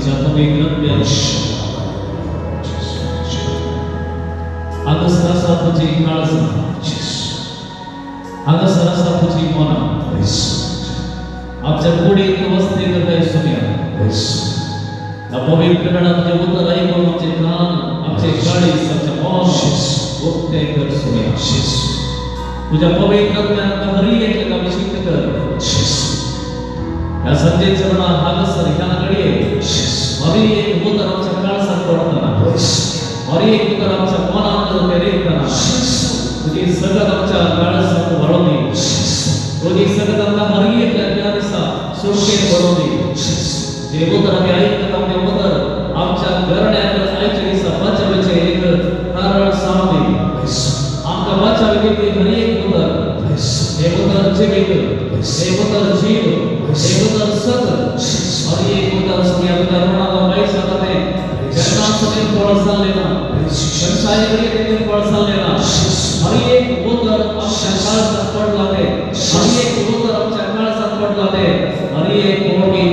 तुझ्या पवित्र हांगा सरसा तुझी काळज हांगा सरसा तुझी मना आमच्या कुडीत वस्ती करता सुनिया ना पवित्र तुझे उतर ऐकून आमचे कान आमचे काळीज आमच्या मन उठते कर सुनिया तुझ्या पवित्र हरी एक अभिषेक कर या संजय चरणा हागसर ह्या घडी हरी एक उतर आमच्या काळजात पडताना हरी एक उतर आमच्या मनात पेरताना तुझी सगळं आमच्या काळजात वळवणे तुझी सगळं आमच्या हरी एक ज्ञानसा सुरक्षे वळवणे जे उतर आम्ही ऐकत आमचे उतर आमच्या घरण्यात ऐकणीचा बचावाचे एक कारण सामने आमका बचावे ते हरी एक उतर हे उतर जीवित हे उतर जीव हे उतर सत हरी एक उतर सगळ्या उदाहरणाला पैसा करते जन्ना समेत पळसा लेना संसाय करी ते पळसा लेना हरी एक उतर आमच्या काळजात पडला ते हरी एक उतर आमच्या काळजात पडला ते हरी एक कोटी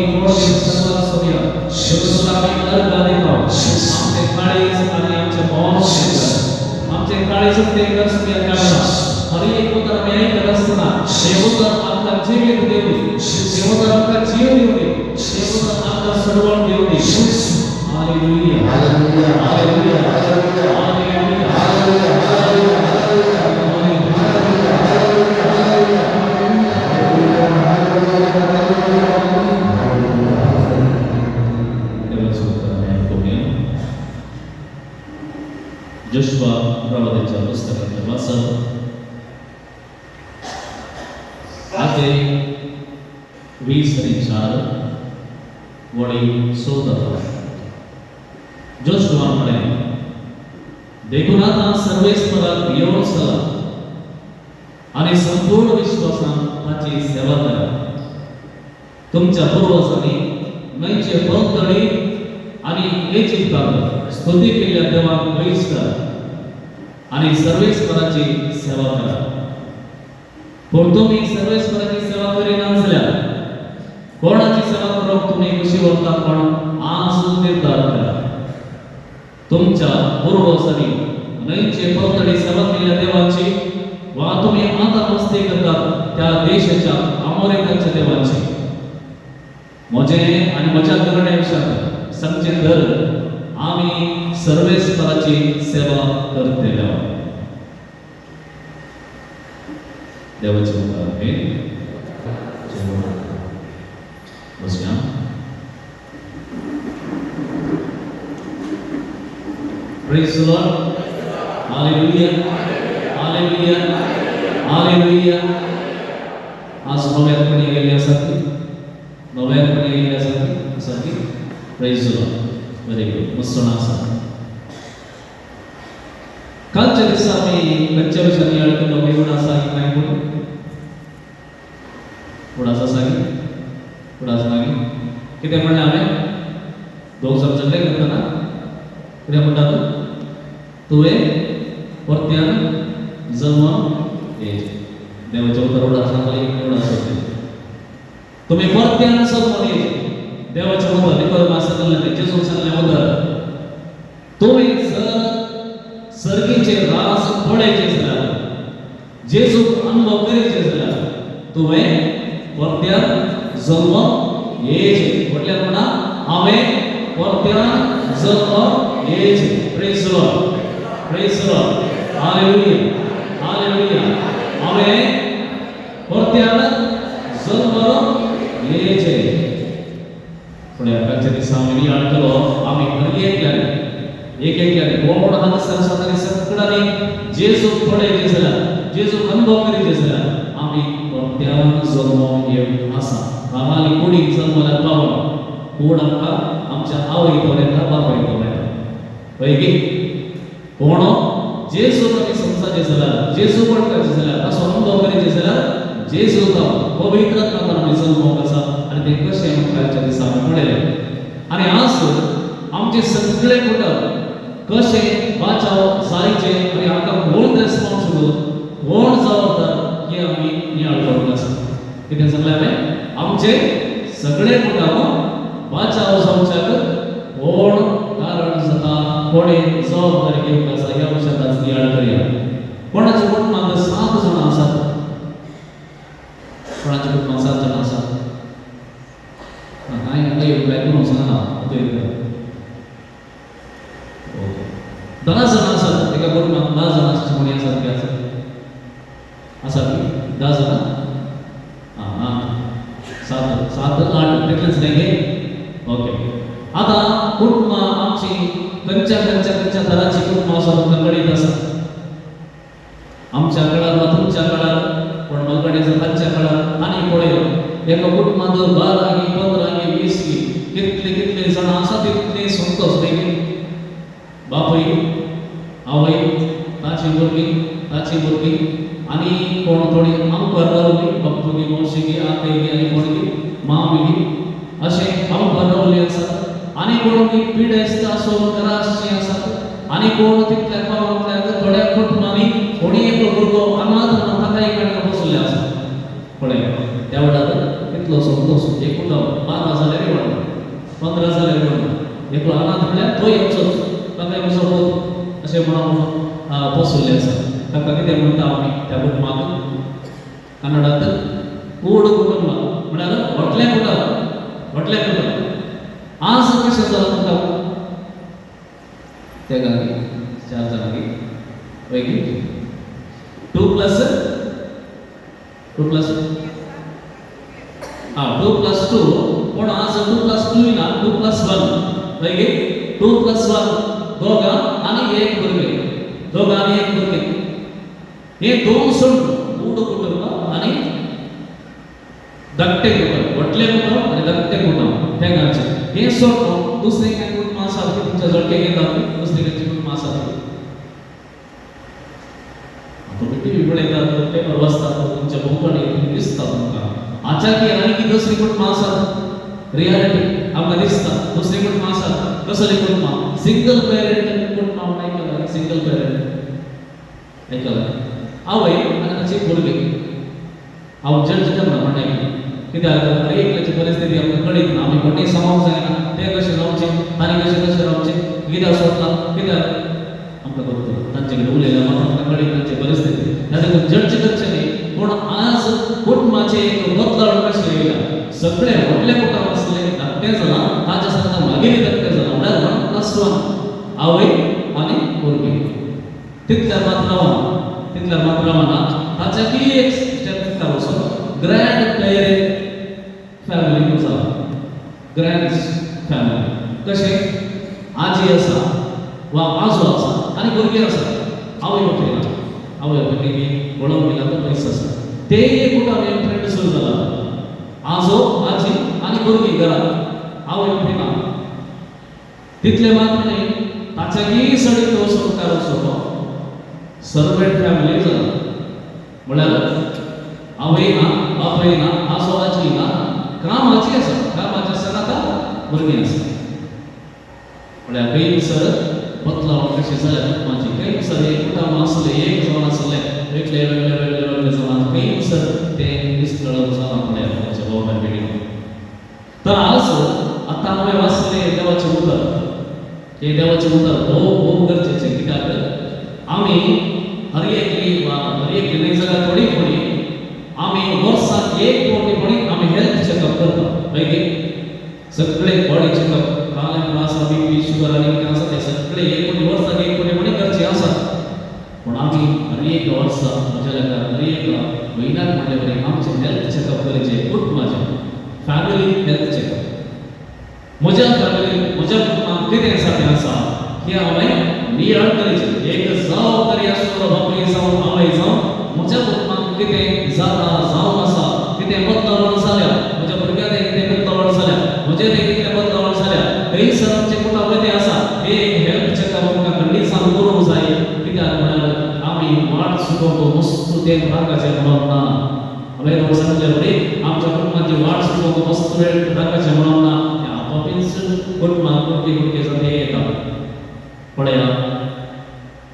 सर्व सभ्य शिवसुला मी दरगा देतो आमचे काळीज आणि आमचे मौन आमचे काळीज ते कर सभ्य काढला हरी एक उतर आम्ही ऐकत असताना हे उतर आमका जीवित देऊ हे उतर आमका जीव देऊ हे उतर आमका सर्वण देऊ hallelujah hallelujah hallelujah hallelujah hallelujah Joshua प्रवादीच्या पुस्तकातलं वाचन आते 20:4 वळी 14 जोशुआ म्हणे देखून आता सर्वेश्वराक येऊन चला आणि संपूर्ण विश्वासान ताची सेवा करा तुमच्या पूर्वजांनी नैचे भक्तडी आणि इजिप्तात स्तुती केल्या देवाक वैस करा आणि सर्वेश्वराची सेवा करा पण तुम्ही सर्वेश्वराची सेवा करीना असल्यार कोणाची सेवा करूक तुम्ही कशी वरता पण आज निर्धार करा तुमच्या पूर्वजांनी नैचे भक्तडी सेवा केल्या देवाची वा तुम्ही आता मस्ती करतात त्या देशाच्या अमोरेकांच्या देवाची म्हजे आणि म्हज्या करण्याविषयी सांगचे तर आम्ही सर्वेश्वराची सेवा करतले देवाचे उपकार आहे बसया praise the Lord hallelujah hallelujah hallelujah आज नव्यापणे गेल्यासाठी नव्यापणे गेल्यासाठी praise the Lord very good मस्त आसा कालच्या दिसा आम्ही कच्च्या विषयाने अडकलो देवून असा की नाही बोलू थोडासा सांगी थोडासा सांगी किती म्हणले आम्ही दोन शब्द झगडे करताना किती म्हणतात तुवे परत्यान जन्म यायचे देवाच्या उत्तरावर सांगले एवढा शब्द तुम्ही परत्यान जन्म यायचे देवाच्या उत्तर निकोल मासाला जेसून सांगले उत्तर तुम्ही जर सर्गीचे रास पडायचे झाला जेजू अनुभव करायचे झाला तुम्ही परत्यान जन्म यायचे म्हटल्यार म्हणा आम्ही परत्यान जन्म यायचे praise the Lord praise the Lord hallelujah hallelujah आम्ही परत्यान जन्म यायचे पुढे आकाच्या दिसा आम्ही अडकलो आम्ही घरी एक कोण हात सरसातानी सगळ्यांनी जेजू पडायचे झाला जेजू अनुभव करायचे झाला आम्ही परत्यान जन्म येऊन असा आम्हाला कोणी जन्माला पावलं कोण आमका आमच्या आवयीपर्यंत बापायपर्यंत पैकी कोण जेजू आम्ही संसाचे झाला जेजू पडकाचे झाला असं अनुभव करायचे झाला जेजू पवित्र आत्म्याने जन्म कसा आणि ते कसे आमच्या दिसा पडले आणि आज आमचे सगळे कुटुंब कसे वाचाव जायचे आणि आमका कोण रेस्पॉन्सिबल कोण जबाबदार हे आम्ही नियाळ करून असतो किती सांगले आम्ही आमचे सगळे कुटुंब वाचाव जाऊच्याक कोणे जबाबदारी घेऊन असा या विषयात आज नियाळ करूया. कोणाच्या कुटुंबात 7 जण असतात. कोणाच्या कुटुंबात 7 जण असतात. काय करून सांगा ओके 10 जण असतात. एका कुटुंबात 10 जण असतात. कोणी असतात की असतात की 10 जण 7 8 डिफरन्स नाही. ओके आता कुटुंब आमची कंच्या तराची कुटुंब असतात. कडीत असतात. आमच्या काळात तुमच्या काळात पण मलगडीचं खालच्या काळात आणि कोळे एका कुटुंबात 12 की 15 की 20 की कितले जण असतात. तितले संतोष देखील बापई आवई ताची मुर्गी आणि कोण थोडी अंकरवली बप्पूगी मौशीगी आतेगी आणि कोणगी मामीगी असे अंकरवले असतात. आणि कोणगी पिढ्यास्त असो राष्ट्रीय असतात. आणि कोण तिथल्या गावातल्या थोड्या कुटुंबांनी कोणी एक गुरुगो अनाथ काही कडे बसले असतात. कोणे तेवढा तिथलं संतोष एक कुटुंब 12,000 एवढा 15,000 एवढा एक अनाथ म्हणजे तो एकच काय बसवतो असे म्हणून बसवले असतात. काका किती म्हणता आम्ही त्या कुटुंबात कन्नडात कूड कुटुंब म्हणाल वटल्या कुटुंब आज कशाचा कुटुंब त्या गावी 4 जणांनी पैकी 2 प्लस 2 पण आज 2+2 ना 2+1 पैकी 2+1 दोघा आणि एक मुलगी हे 2 सोडून कूड कुटुंब आणि धाकटे कुटुंब वटले कुटुंब आणि धाकटे कुटुंब त्या गावचे हे सोडून दुसरे काही कुटुंब असतात की तुमच्या जळके घेतात. दुसरे काही कुटुंब असतात तुम्ही टीव्ही कडे येतात पेपर वाचतात तुमच्या भोवताली दिसतात. तुमका आचाकी आणि की दुसरी कुटुंब असतात रियालिटी आम्हाला दिसतात. दुसरी कुटुंब असतात कसले कुटुंब सिंगल पेरेंट कुटुंब ऐकलं सिंगल पेरेंट ऐकलं आवय आणि त्याची मुलगी अहो जज करणार म्हणायला किती अरे एकल्याची परिस्थिती आपण कळीत ना आम्ही कोणी समावून सांगितलं ते कसे राहूचे आणि कसे राहूचे किती स्वतः किती आमका करतो त्यांच्याकडे उरलेल्या मात्र कळीत त्यांची परिस्थिती त्याच्याकडे जज करचे नाही. पण आज कुटुंबाचे एक बदलाव कसे येईल सगळे मोठले कुटुंब असले धाकटे जण ताच्यासारखा मागेली धाकटे जण म्हणजे 1+1 आवय आणि मुलगी तिथल्या मात्रावाना ताच्या की एक स्टेप करावं ग्रँड पेरेंट फॅमिली तुझा ग्रँड फॅमिली कसे आजी असा वा आजो असा आणि भुरगे असा आवय भुरगे वळून गेला तर पैसा असा ते कुठं एक ट्रेंड सुरू झाला. आजो आजी आणि भुरगी घरात आवय भुरगे तिथले मात्र नाही ताच्याही सडी तो संस्कार असतो सर्वेंट फॅमिली झाला म्हणाल आवयना बापयना आजोबाचीना कामाची असतात कामाच्या सणाचा भुरगे असतात. म्हळ्यार काही सर बदलाव कशी झाल्या कुटुंबाची काही सर एक कुटुंब असले एक जण असले वेगळे जण काही सर ते विस्तळ म्हळ्यार त्याच्या भावना वेगळी. तर आज आता आम्ही वाचले देवाचे उतर हे देवाचे उतर खूप गरजेचे कित्याक आम्ही हर एक नाही जाल्यार थोडी आम्ही वर्साक एक कोटी आम्ही हेल्थ चेकअप करतात पैकी सगळे बॉडी चेकअप काल आसा बीपी शुगर आणि कितें आसा ते सगळे एक कोटी वर्साक एक कोटी करचे आसात. पण आम्ही हर एक वर्साक म्हज्या लेकार हर एक म्हयन्याक म्हणले आमचे हेल्थ चेकअप करचे कुटुंबाचे फॅमिली हेल्थ चेकअप म्हज्या फॅमिली म्हज्या कुटुंबात कितें आसा तें आसा हे हांवें नियाळ करचें. एक जबाबदारी आसलो बापूय जावं आवय जावं म्हज्या कुटुंबात कितें जाता जावन आसा कितें बदलावण जाल्या म्हज्या भुरग्याक कितें बदलावण जाल्या म्हजे कितें बदलावण जाल्या खंय सर आमचे कुटुंब कितें आसा हे हेल्थ चेकअप आमकां खंडीत करूंक जाय. कित्याक म्हळ्यार आमी वाट चुकोवंक वस्तू ते रागाचें म्हणून ना हांवें सांगलें बरें आमच्या कुटुंबाची वाट चुकोवंक वस्तू वेळ रागाचें म्हणून ना ते आपोआपीच कुटुंबाक कुटके जाते येता. पळया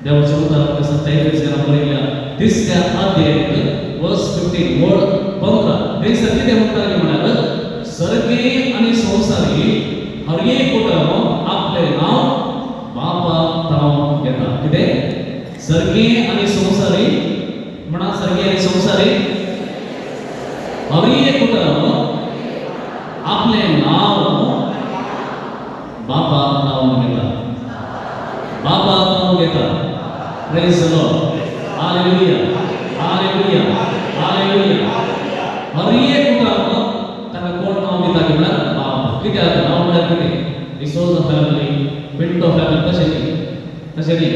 देवाच्या उतारात कसं तयारी बरयल्या 3ऱ्या अध्यायात वर्स 15 वर्ड 15 थंयसर कितें म्हणटाले म्हळ्यार सर्गी आणि संवसारी हर एक कुटुंब आपले नांव बापा नाव घेता कितें सर्गीय आणि संसारी म्हणा सर्गीय आणि संसारी हर एक कुटुंब आपले नाव बापा नाव घेता बापा नाव घेता praise the Lord hallelujah hallelujah hallelujah हर एक कुटुंब ताका कोण नाव दिता की म्हणल्यार बाप कित्याक नाव म्हणल्यार कितें resource of family pint of family तशें न्ही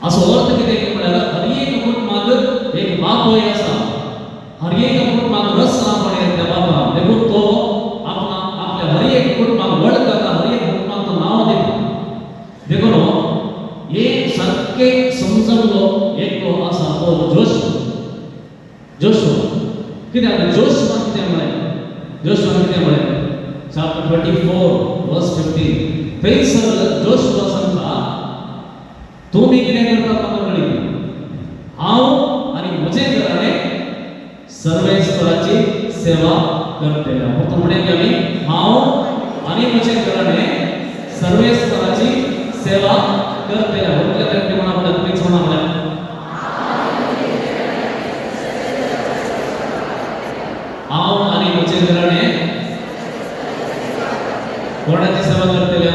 असो अर्थ कितें की म्हणल्यार हर एक कुटुंबाक एक बापूय आसा हर एक कुटुंबाक रस रावण त्या बापाक देखून तो आपल्या हर एक कुटुंबाक वळखता हर एक कुटुंबाक तो नाव दिता देखून एक सारके समजलो एकलो आसा तो जोशुआ कित्याक जोशुआ कितें म्हळें chapter 24 verse 15 थंयसर जोशुआ सांगता तुम्ही कितें करता म्हाका कळयता हांव आनी म्हजें घराणें सर्वेस्पराची सेवा करतले फक्त म्हणून आमी हांव आनी म्हजें घराणें सर्वेस्पराची सेवा करतले म्हटल्यार ते म्हणा म्हणा तुम्हीच म्हणा म्हणा हांव आनी म्हजें घराणें कोणाची सेवा करतले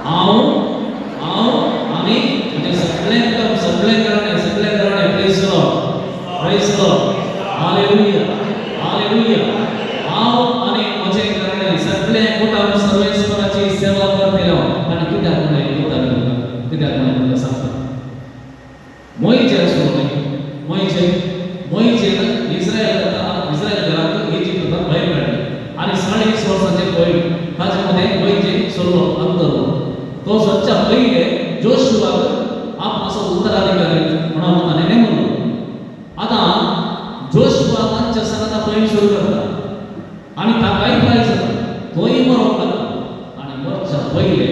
हांव आनी म्हणजे सगळे घराणे praise the Lord hallelujah hallelujah हांव आनी म्हजें घराणें सगळे कुटुंब सर्वेस्पराची सेवा करतले आनी कित्याक म्हणून सांगता मोईचे आसूं मोईचेन इस्रायल घरांत इजिप्त भायर काडली आनी 20.5 वर्सांचे पयलीं ताचे मध्ये मोईचे सोलो अंतर तो सच्चा पहिले जोशुआक आपणाचो उत्तराधिकारी म्हणून ताणें नेमलो आतां जोशुआ तांच्या सगळ्यांत पयलीं सुरू करता आनी ताकाय प्रायज जाता तोय मरोंक लागता आनी मरच्या पयले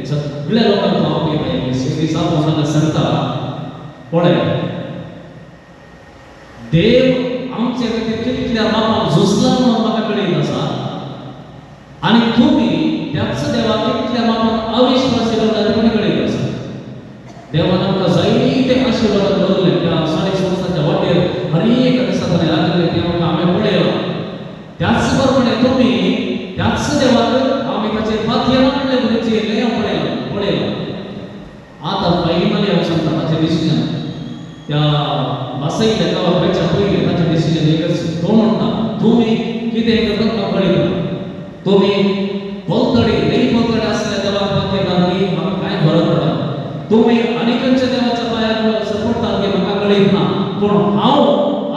सगळ्या लोकांक हांव घेता सिरीज हांव सांगता पळय देव आमचे खातीर कितल्या बापाक झुजला म्हणून म्हाका कळयिल्लो आसा आनी तुमी त्याच देवाक कितल्या बापाक अविश्वासी रावल्यात म्हण कळयिल्लो आसा देवान आमकां जायते आशिर्वाद दवरले त्या 20.5 वर्सांच्या वाटेर हर एक दिसा ताणें राखले ते आमकां हांवें पळयलां त्याच प्रमाणे तुमी त्याच देवाक आमी ताचेर पातये मांडले म्हणचे हें हांव पळयलां आतां फायनली हांव सांगता ताचें डिसिजन त्या वासयल्या गांवाच्या पयलीं ताचें डिसिजन एकच तो म्हणटा तुमी कितें करता म्हाका कळयता तुमी पोलतडी आसल्या देवाक पातये घालली म्हाका कांय फरक पडना तुमी आनी खंयच्या देवाच्या पांयार सपोर्टाक घे म्हाका कळयत ना पूण हांव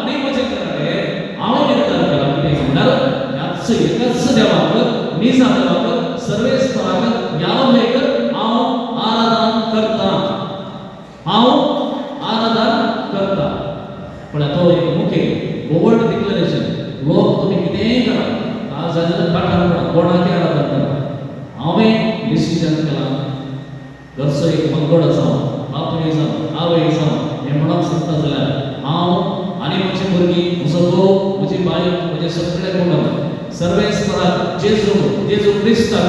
आनी म्हजें घराणें हांव निर्धार केला कितें म्हणल्यार ह्याच एकच देवाक निजा देवाक सर्वेस्पराक यावेक हांव आराधना करता पण तो एक मुखेल बोल्ड डिक्लेरेशन लोक तुमी कितेंय करा आज जाल्यार काटार पडा कोणाक आराधना करा हांवें डिसिजन केला घरचो एक पंगड जावं बापूय जावं आवय जावं हें म्हणून सांगता जाल्यार हांव आनी म्हजी भुरगीं म्हजो घोव म्हजी बायल म्हजे सगळे कुटुंब सर्वेस्पराक जेजू क्रिस्ताक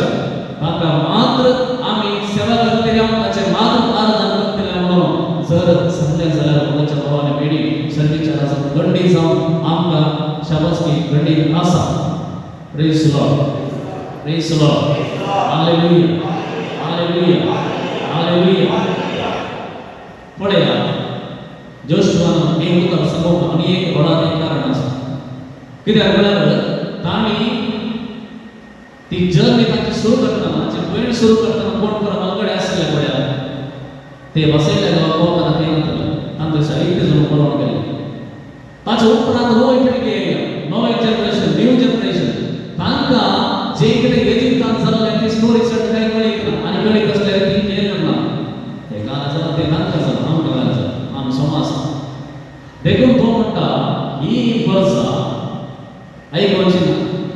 ताका मात्र आमी सेवा करतले ताचे मात्र आराधना करतले म्हणून जर सांगलें जाल्यार कोणाच्या भावाने मेडी सर्विचाराचो गंडी जावन आमकां शाबासकी गंडी आसा praise the Lord hallelujah hallelujah hallelujah पळया जोशुआन एक उतर सांगप आनी एक व्हडा कारण आसा कित्याक म्हळ्यार तांणी ती जर्नी ताची सुरू करतना कोण कडे आसले पळया ते बसयले गांवाक पावतना ते तांचे साहित्य जणू पळोवन गेले ताचे उपरांत नवी पिळगी येयल्या नवे जनरेशन न्यू जनरेशन तांकां जे कितें इजिप्तांत जाल्लें ती स्टोरी चड कांय कळीत ना आनी कळीत आसल्यार ती केलें ना हे गाणें जाता ते तांकां जाता आमकां गाणें जाता आमी समाज देखून तो म्हणटा ही वर्सां आयकोवची ना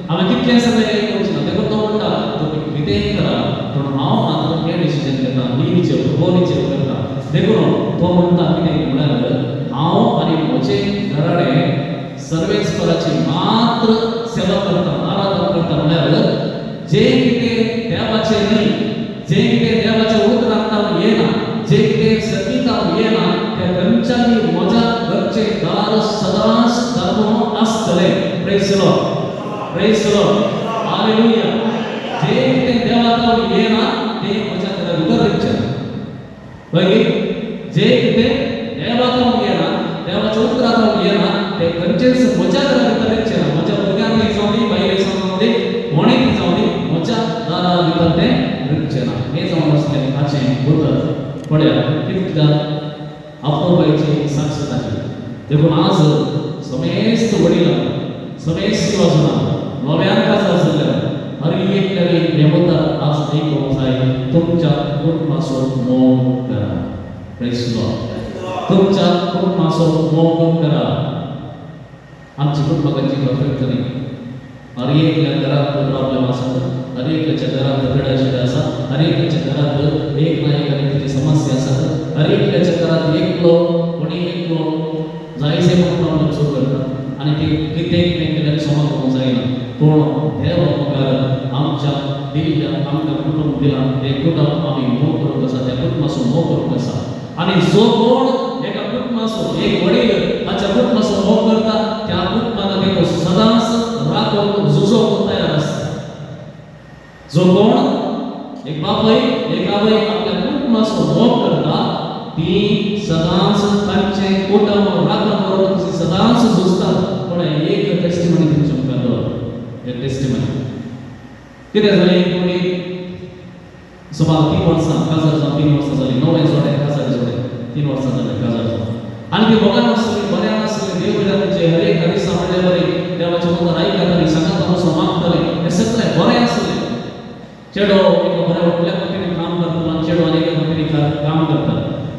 हांवें कितलें सांगलें आयकोवची ना देखून तो म्हणटा तुमी कितेंय करा पूण हांव मात्र हें डिसिजन घेता न्हीचे भुवनीचे करता देखून तो म्हणटा कितें म्हळ्यार हांव आनी म्हजें घराणें सर्वेस्पराची मात्र सेवा करता आराधना करता म्हळ्यार जे कितें देवाचें न्ही जे कितें देवाच्या उतरांत हांव येना, जे कितें सतीत हांव येना, त्या खंयच्यानी म्हज्या घरचे दार सदांच धांपून आसतलें. Praise the Lord, praise the Lord, hallelujah. जे कितें देवाक हांव येना ते म्हज्या घरा भितर रिकचें. जे कितें देवाक हांव येना, देवाच्या उतरांत हांव येना, ते खंयचेच म्हज्या घरा भितर रिकचें ना. म्हज्या भुरग्यांक जावं दी, बायलेक जावं दी, कोणेक जावं दी, म्हज्या दारा भितर ते रिकचें ना. हें जावन आसलें ताचें उतर. पळया कितल्या आपोवपाची साक्ष ताची. देखून आज समेस्त वडिलां, समेस्त वाजूना नव्यान काजार जाल्ल्या हर एक तरी देवता आज आयकोवंक जाय. तुमच्या कुटुंबाचो मोग करा. Praise the Lord. तुमच्या कुटुंबाचो मोग करा. आमची कुटुंबाची परफेक्ट न्ही. हर एकल्या घरात प्रॉब्लेम आसा, हर एकल्याच्या घरात गडाशिडा आसा, हर एकल्याच्या घरात एक ना एक तरी समस्या आसा, हर एकल्याच्या घरात एकलो कोणी एकलो जायचे प्रॉब्लेम सुरू करता आनी ते कितें केल्यार सॉल्व करूंक जायना. पूण देव मुखार आमच्या दिल्ल्या आमकां कुटुंब दिलां, तें कुटुंब आमी मोग करूंक आसा, त्या कुटुंबाचो मोग करूंक आसा. आनी जो कोण एका कुटुंबाचो एक वडील ताच्या कुटुंबाचो मोग करता, त्या कुटुंबाक देखून सदांच राखूंक झुजोवंक तयार आसता. जो कोण एक बापूय एक आवय आपल्या कुटुंबाचो मोग करता, ती सदांच तांचे कुटुंब राखण करूंक सदांच झुजतात. पूण एक टेस्टिमनी तुमच्या मुखार दवर. एक टेस्टिमनी कितें जालें, कोणी सुमार 3 वर्सां काजार जावन 3 वर्सां जालीं, 9 जोडे काजार जोडे 3 वर्सां जाले काजार जावन. आनी ती मोगान आसली, बऱ्यान आसली, देव विधानाचे हर एक दिसा म्हणलें बरें, देवाचें उतर आयकतालीं, सांगात वचून मागतालीं, हें सगळें बरें आसलें. चेडो एका बऱ्या व्हडल्या कंपनींत काम करता आनी चेडो आनी एका कंपनींत काम करता.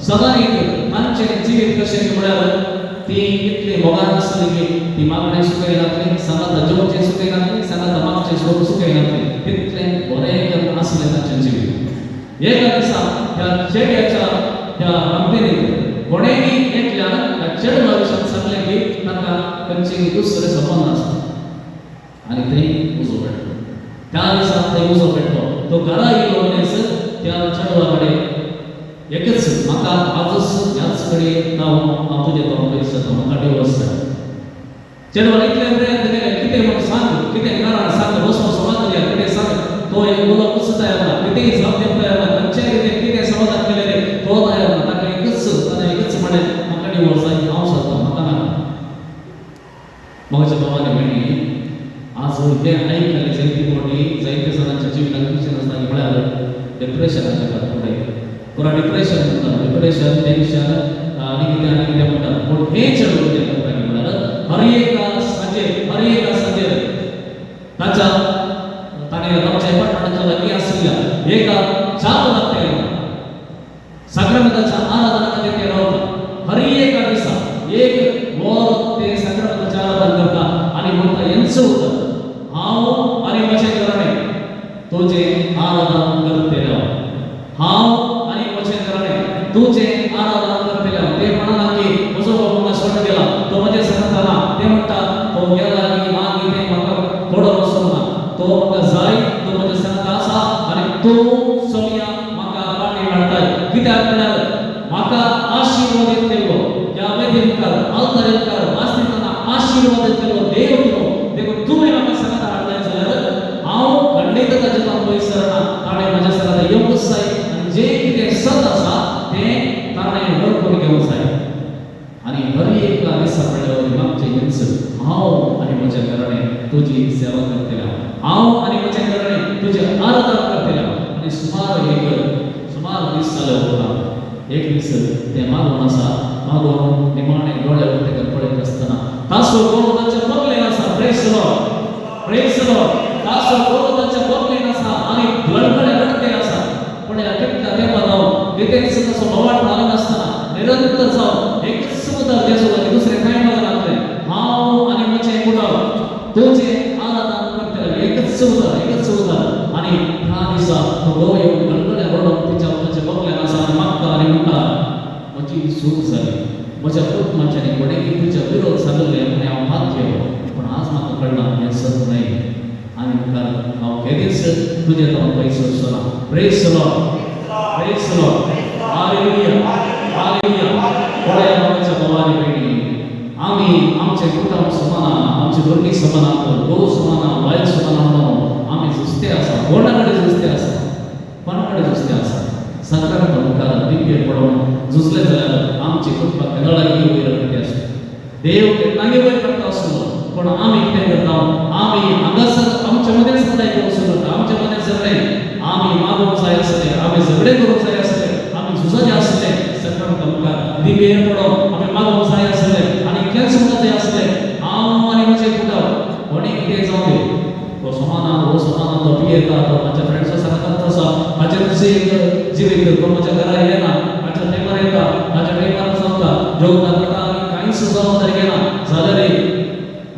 सदांच तांचें जिवीत कशें म्हळ्यार ती इतली मोगान आसली की ती मागणें सुखय घातली, सांगात जेवचें सुखय घातली, सांगात मागचें सुखय घातली. तितलें बरें आसलें तांचें जिवीत. एका दिसा त्या चेड्याच्या त्या कंपनींत कोणेंय एकल्यान त्या चेडवा विशीं सांगलें की ताका खंयचेय दुसरे संबंद आसा आनी थंय उजो पेटलो. त्या दिसा थंय उजो पेटलो. तो घरा येयलो मनीस त्या चेडवा कडेन एकच, म्हाका आजच ह्याच कडेन हांव तुजे तो पयस जाता, म्हाका डिवोर्स जाय. चेडवान इतलें प्रयत्न केले, कितें म्हूण सांग, कितें कारण सांग, वचून समाधान या, कितें सांग. तो एक उलोवंक तयार ना, कितेंय जावं दिवंक तयार ना, खंयचेय रितीन कितें समाधान केलें रे तो तयार ना. ताका एकच म्हणलें, म्हाका डिवोर्स जाय, हांव सोदतां, म्हाका नाका. मोगाच्या भावानी भयणी, आज हें आयकलें जायती फावटी जायते जाणांच्या जिवितांत कितें आसता म्हळ्यार डिप्रेशनाच्या घातले. पुरा डिप्रेशन म्हणटा, डिप्रेशन, टेन्शन आनी कितें म्हणटा. पूण हें चेडूं कितें करता म्हळ्यार हर एका सांजेर ताच्या ताणें रावच्या एपार्टमेंटाच्या लागीं आशिल्ल्या एका चार ते साक्रामेंताच्या आराधना खातीर ते रावता. हर एका दिसा एक वर ते साक्रामेंताचें आराधना करता आनी म्हणटा, हेंचो उतर, हांव आनी म्हजें घराणें तुजें आराधन करतले, हांव आनी म्हजें घराणें तुजें आराधन करतले. ते म्हणना की म्हजो बाबा म्हाका सोडून गेला, तो म्हजें सांगता ना. ते म्हणटा तो गेला की मागीर तें म्हाका पडोन वचूंक ना, तो म्हाका जाय, तो म्हजें सांगता आसा आनी तूं सोनिया म्हाका पाणी हाडटाय. कित्याक म्हळ्यार म्हाका आशिर्वादीत केल्लो, ह्या वेदी मुखार आल्तारी मुखार आसतना आशिर्वादीत केल्लो देव तो. देखून तुवें म्हाका सांगता हाडटाय जाल्यार हांव खंडीत ताचे पयस सरना. ताणें म्हाज्या सांगता येवंकच जाय आनी जें कितें सत आसा तें ताणें व्हरपूर घेवंक जाय. आनी हर एका दिसा म्हणल्यार मागचें हेंच, हांव आनी म्हजें घराणें तुजी सेवा करतलें, हांव आनी म्हजें घराणें तुजें आराधन करतलें. आनी सुमार दीस जाले उपरांत एक दीस तें मागून आसा, मागून निमाणें दोळे तेका पळयत आसतना तासो कोण ताच्या बगलेन आसा. Praise the Lord, praise the Lord. तासो कोण ताच्या बगलेन आसा आनी गडगडे रडते आसा. पूण ह्या कितल्या तेंपार हांव कितेंच ताचो बोवाळ घालना आसतना निरंतर जावन एकच उतर जेजू लागीं, दुसरें कांय मागनासलें. हांव आनी म्हजें कुटुंब तुजें आराधन करतलें. एकच उतर. आनी ह्या दिसा तो घोव येवन गडगडे रडोन ताच्या बगलेन आसा आनी मागता आनी म्हणटा, म्हजी चूक जाली, म्हज्या कुटुंबाच्यानी कोणेंय तुज्या विरोध सांगलें आनी हांव पात केलो, पूण आज म्हाका कळना हें सत न्हय. आनी मुखार हांव केदीच तुजे तो पयसो सोना praise the Lord praise the Lord hallelujah hallelujah पळय आमच्या भवानी भयणी आमी आमचे कुटुंब समाना आमची भुरगीं समाना घोव समाना बायल समाना म्हणून आमी जुस्ते आसा कोणा कडेन जुस्ते आसा कोणा कडेन जुस्ते आसा सरकार मुखार दिव्य पडून झुजले जाल्यार आमची कुटुंबां केन्नाय वयर करते आसा देव केन्नाय वयर करता आसलो पण आमी कितें करता आमी हांगासर आमचे मदें सदां एक वस्तू करता आमचे मदें सगळें आमी मागूंक जाय आसले आमी झगडे करूंक जाय आसले आमी झुजाचे आसले सरकार मुखार दिव्य पडून आमी मागूंक जाय आसले आनी इतलेंच म्हणूंक जाय आसले हांव आनी म्हजे कुटुंब कोणी कितें जावं दी तो समाना हो समाना तो पियेता तो माझ्या फ्रेंड्सा सांगतात तसा माझे तुझे जिवीत तो माझ्या घरा येना माझ्या टायमार येता माझ्या टायमार सांगता जेवता करता आमी कांयच जबाबदारी घेना जाल्यार रे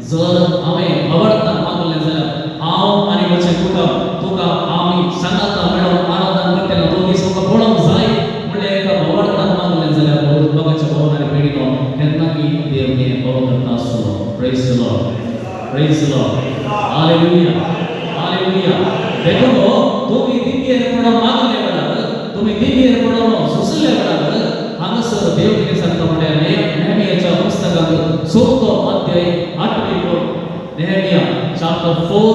जर आमी आवडता मागले जाल्यार हांव आनी म्हजे कुटुंब तुका आमी सांगता मेळोन आराधना करतना दोगी सोबत पळोवंक जाय म्हणले एका आवडता मागले जाल्यार बघाच्या भवनारी पेडीनो केन्नाकी देव हें बरो करता आसलो praise the Lord hallelujah hallelujah देखो तुम्ही दिव्य पडून मागले वेळार तुम्ही दिव्य पडून सुसले वेळार हांगासर देव कितें सांगता म्हणल्यार नेहमियाच्या पुस्तकांत 16 अध्याय 8वी पद नेहमिया चॅप्टर 4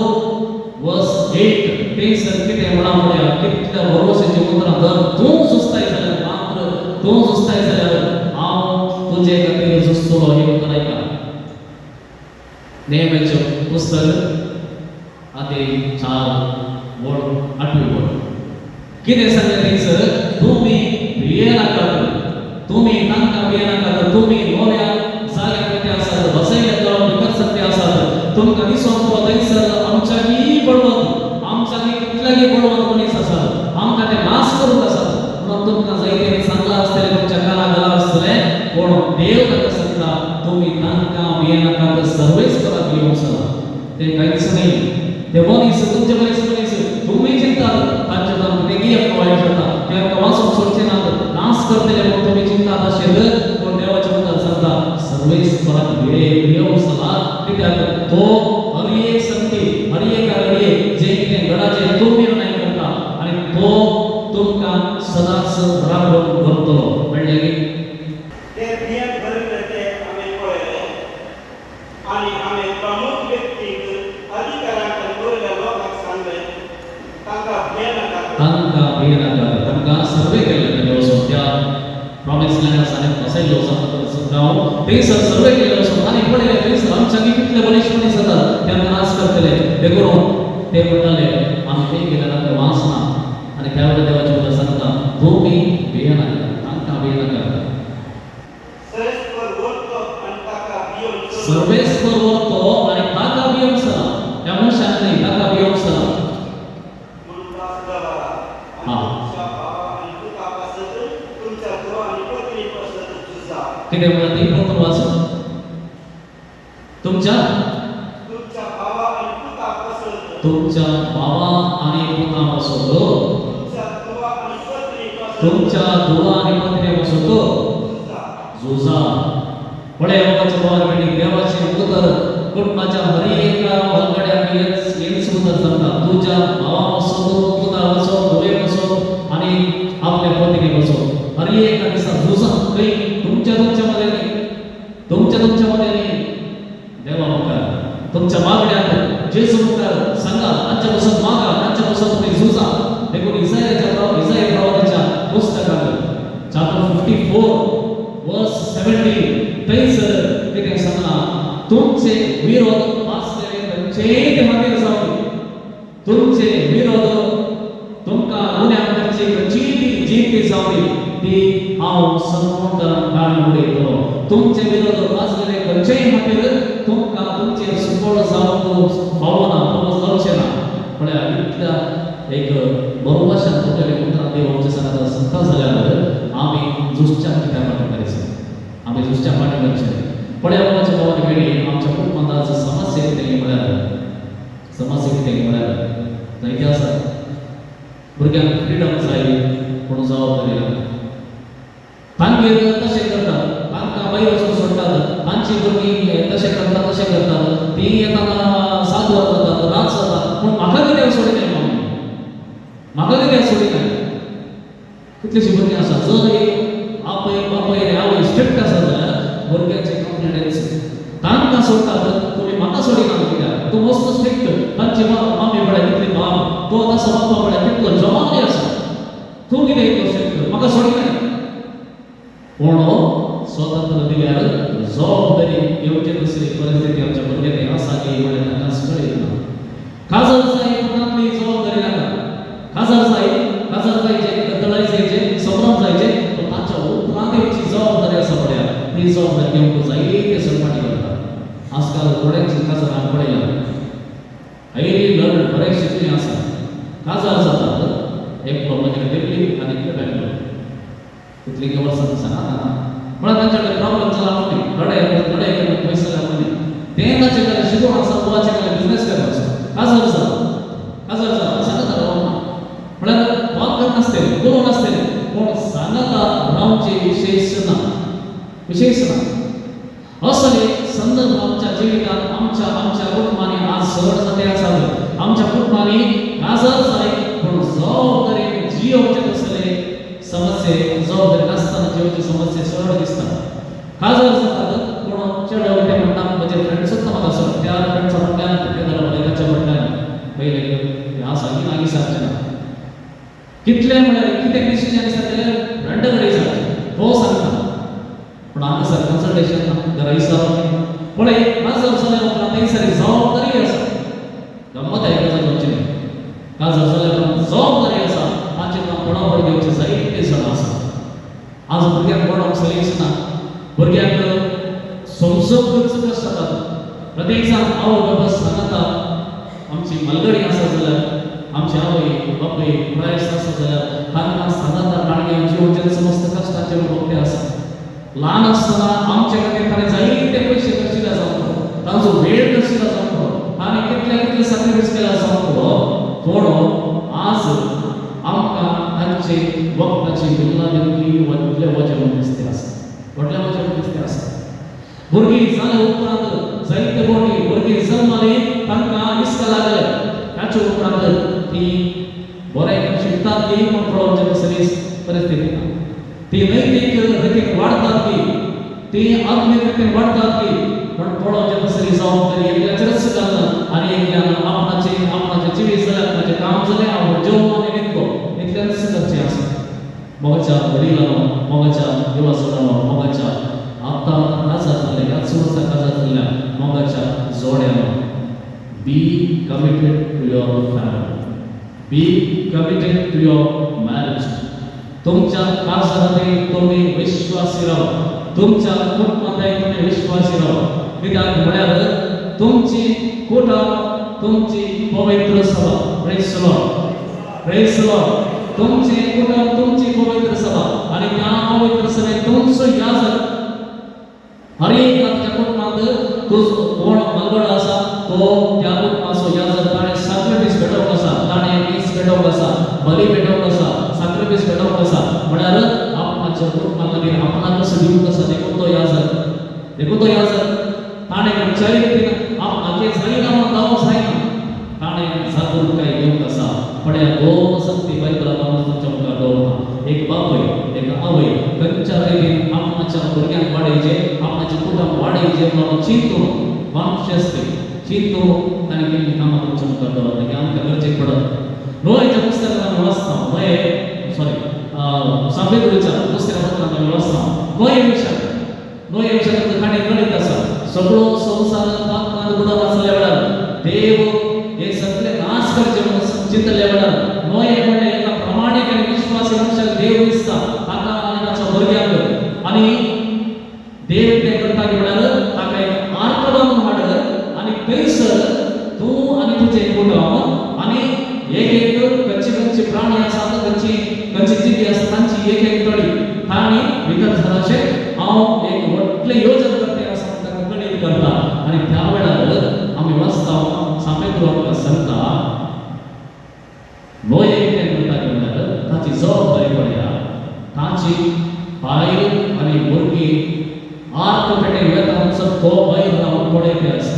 वर्स 8 थंयसर कितें म्हणा म्हणल्यार कितल्या भरवशेची उतरां जर तूं सुस्ताय जाल्यार मात्र तूं सुस्ताय जाल्यार हांव तुजे खातीर सुस्तलो हें उतर आयका नेहमियाचें पुस्तक आधी 4 वड 8वी वड कितें सांगलें थंयसर तुमी भियेनाकात तुमी तांकां भियेनाकात तुमी नव्या जाग्यार कितें आसात बसयले जावन भितर सत्य आसात तुमकां दिसोन तो थंयसर आमच्याकी बळवंत आमच्याकी कितल्याकी बळवंत मनीस आसात आमकां ते नाश करूंक आसात म्हणून तुमकां जायते सांगलां आसतलें तुमच्या कानाक घालां आसतलें पूण देव ताका सांगता तुमी तांकां भियेनाकात सर्वेस्पराक येवंक चला ते कांयच नाही ते मनीस तुमचे मनीस तुम्ही चिंतात तांचे नाम कितें कितें वायट जाता ते आमकां वाचूंक सोडचे नात नाश करतले म्हूण तुमी चिंतात अशें पूण देवाच्या मुखार सांगता सर्वेस्पराक येवंक चला कित्याक तो हर एक संगती हर एक घडये जे कितें घडाचे तो निर्णय करता आनी तो तुमकां सदांच राखून करतलो म्हणलें की ते बियाक भरले ते आमी पळयले आनी आमी प्रमुख व्यक्तीक अधिकारांक दवरल्या लोकांक सांगले तांकां भियेनाकात तांकां सर्वे केल्ले तेणे वचून त्या प्रॉमिस लँड आसा आनी बसयल्लो गांव थंयसर सर्वे केल्लो वचून आनी पळयले थंयसर आमच्यानी कितले बरेच मनीस जातात तेन्ना नाश करतले ते करून ते म्हणटाले आमी ते केल्यार आमकां वास ना आनी त्या वेळार देवाच्या मुखार सांगता तुमी भियेनाकात तांकां भियेनाकात सर्वेस्पर वरतो आनी ताका भियेवंक चला ह्या मनशाक न्ही ताका भियेवंक चला कितें म्हणटा ती पत्र वाच तुमच्या बाबा आनी पुता पासून तुमच्या धुवा आनी पत्नी पासून झुजा पळय बाबाच्या भावार मेळ्ळी देवाची उतर कुटुंबाच्या हर एका वांगड्याक हेच उतर सांगता तुझ्या भावा पासून पुता पासून धुवे पासून आनी आपल्या पत्नी पासून हर एका दिसा झुजा खंय तुमच्या मध्ये न्ही तुमच्या मध्ये न्ही देवा मुखार तुमच्या मागण्यात जेजू मुखार सांगा तांच्या पासून मागा तांच्या पासून तुम्ही झुजा देखून इसाया प्रवादीच्या पुस्तकात चॅप्टर 54 वर्स 17 थंयसर कितें सांगला तुमचे विरोध वाचलेले खंयचेय मागीर जावं तुमचे विरोध तुमकां गुन्यांव करची खंयचीय जीत जावं ती हांव संपूर्ण काळून उडयतलो तुमचे विरोध वाचलेले खंयचेय खातीर तुमकां तुमचेर सुपळ जावंक फावना तुमकां जावचें ना म्हळ्यार इतल्या एक बरोवशान तुगेले उतरां देव आमच्या सांगता संता जाल्यार आमी झुजच्या कित्याक फाटीं करचें आमी झुजच्या फाटीं करचें पळय आमच्या गांवांनी मेळ्ळी आमच्या कुटुंबांत आज समस्या कितें म्हळ्यार जायते आसा भुरग्यांक फ्रिडम जाय पूण जबाबदारी ना तांगेर तशें करतात तांकां भायर वचून सोडटात तांची भुरगीं तशें करतात ती येताना 7 वरां जातात रात जाता पूण म्हाका कित्याक कितलीशी भुरगीं आसा जर एक आपय बापय आवय स्ट्रिक्ट आसा जाल्यार भुरग्याचे कॉन्फिडन्स तांकां सोडटात तुमी म्हाका सोडिना कित्याक तूं मस्त स्ट्रिक्ट तांची मामी म्हळ्यार कितली बाप तो तसो बाप्पा म्हळ्यार कितलो जबाबदारी आसा तूं कितें इतलो स्ट्रिक्ट म्हाका सोडिना पूण स्वतंत्र दिल्यार जबाबदारी घेवचे दुसरी परिस्थिती आमच्या भुरग्यांनी आसा की म्हळ्यार तांकां कळयना खासदार साहेब कोणाकली जबाबदारी नाका खासदार जायचे दळाय जायचे सम्राट जायचे तो ताच्या उपरांत तेची जबाबदारी आसा म्हळ्यार ती जबाबदारी घेवंक जाय ते सणपाटी करता आजकाल थोड्यांची खासदारांक पळयला हायली लर्न बरे शिकले आसा खासदार जातात एकलो म्हणजे दिल्ली आनी एकलो बेंगलोर कितली वर्सां सांगा म्हळ्यार तांचे कडेन प्रॉब्लेम जाला म्हणून थोडे पयशे जाय म्हणून ते ताचे कडेन शिकून आसा गोवाचे कडेन बिझनेस करता आसा खासदार जाता सांगता म्हळ्यार वाद नासतले उलोवं नासतले पूण सांगता रावचे विशेष ना असले संदर्भ आमच्या जिवितांत आमच्या कुटुंबांनी आज सहज जाते आसात आमच्या कुटुंबांनी खासदार जाय पूण जबाबदारी जियोवचे तसले समस्ये जबाबदारी नासतना जियोवचे समस्ये सहज दिसता खासदार जातात पूण चेडो ते म्हणटा म्हजे फ्रेंड्सूच म्हाका सोड त्या फ्रेंड्सा म्हणल्यार कितें जालें ताच्या म्हणल्यार पयले हे आसा की नागी सारचें ना कितले म्हळ्यार कितें डिसिजन आसा ते फ्रेंड कडेन सांगता हो सांगता पूण हांगासर कन्सल्टेशन ना घरा हिसाब पळय खासदार जाल्या उपरांत थंयसर जबाबदारी आसा गंमत आहे गजाल म्हणची खासदार जाल्या उपरांत जबाबदारी आसा ताचेर काम कोणावर घेवचें जायते सण आसा आज भुरग्यांक पळोवंक सलीस ना भुरग्यांक समजूंकच कश्ट जाता प्रत्येक जाण आवय बाबा सांगता आमची मलगडी आसा जाल्यार आमची आवय बापूय वयस्क आसा जाल्यार तांकां सांगता ताणें जिवोवचें समस्त कश्टाचेर भोगले आसा ल्हान आसतना आमचे खातीर ताणें जायते पयशे खर्चिले आसा तांचो वेळ खर्चिलो आसा ताणें कितले सॅक्रिफायस केला आसा पूण आज आमकां तांचे वखदाची बिल्लां दिवपी व्हडले वचन दिसते आसा भुरगीं जाले उपरांत जायते मोठी भुरगीं जल्माली तांकां इश्क लागले ताचे उपरांत ती बरें शिकतात ती पूण पळोवचे कसली परिस्थिती ना ती नैतीक रितीन वाडतात ती आत्मीक रितीन वाडतात ती पण पळोवचे कसली जबाबदारी एकल्याचेरच घालना आनी एकल्यान आपणाचे जिवीत जाल्यार म्हजें काम जालें हांव जेवून आनी न्हिदलो इतलेंच करचें आसा मोगाच्या वडिलांनो मोगाच्या युवासनांनो मोगाच्या आतां काजार जाल्ल्या ह्या वर्सां काजार जाल्ल्या मोगाच्या जोड्यांनो be committed to your family be committed to your marriage तुमच्या काजारांत तुमी विश्वासी रावा तुमच्या कुटुंबांत तुमी विश्वासी रावा कित्याक म्हळ्यार तुमची कुटुंब तुमची पवित्र सभा प्रेज द लॉर्ड तुमचे कुटुंब तुमची पवित्र सभा आणि त्या पवित्र सभेत तुमचो याजक हर एक आपल्या कुटुंबात तो कोण मलगड आसा तो त्या कुटुंबाचो याजक ताणें सॅक्रिफायस भेटोवंक आसा ताणें मीस भेटोवंक आसा बली भेटोवंक आसा सॅक्रिफायस भेटोवंक आसा म्हळ्यार आपणाच्या कुटुंबा खातीर आपणाक कसो दिवंक आसा देखून तो याजक ताणें खंयच्याय रितीन आपणाके जायना म्हूण जावंक जायना ताणें जागृताय घेवंक आसा पड्या दोन संगती बायबलांत तुमच्या मुखार दवरता एक बापूय एक आवय खंयच्या रितीन आपणाच्या भुरग्यांक वाडयचे आपणाचें कुटुंब वाडयचें म्हणून चिंतून कॉन्शियसली चिंतून ताणें केल्लीं कामां तुमच्या मुखार दवरता हें आमकां गरजेक पडत नोएच्या पुस्तकांत आमी वाचता साबेदुच्या पुस्तकांत आमी वाचता नोए विशयाचो खाणे गणीत आसा सगळो संवसार पापांत बुडून आसल्या वेळार देव हे सगळे नाश करचे म्हणून चिंतल्या वेळार नोए म्हणले एका प्रामाणीक आनी विश्वासी मनशाक देव दिसता ताका आनी ताच्या भुरग्यांक आनी देव कितें करता म्हळ्यार ताका एक आर्क बांदून हाडत आनी थंयसर तूं आनी तुजें कुटुंब आनी एक खंयचे प्राणी आसात खंयची जिबी आसा तांची एक तळी तांणी भितर सराशें हांव एक व्हडलें योजन करते आसा ताका गणीत करता आनी त्या वेळार आमी वाचता सापेद्रो आमकां सांगता नोए कितें करता म्हळ्यार ताची जबाबदारी पळया ताची बायल आनी भुरगीं आर्क पेटयन वेता म्हणसर तो बायल रावन पळयते आसा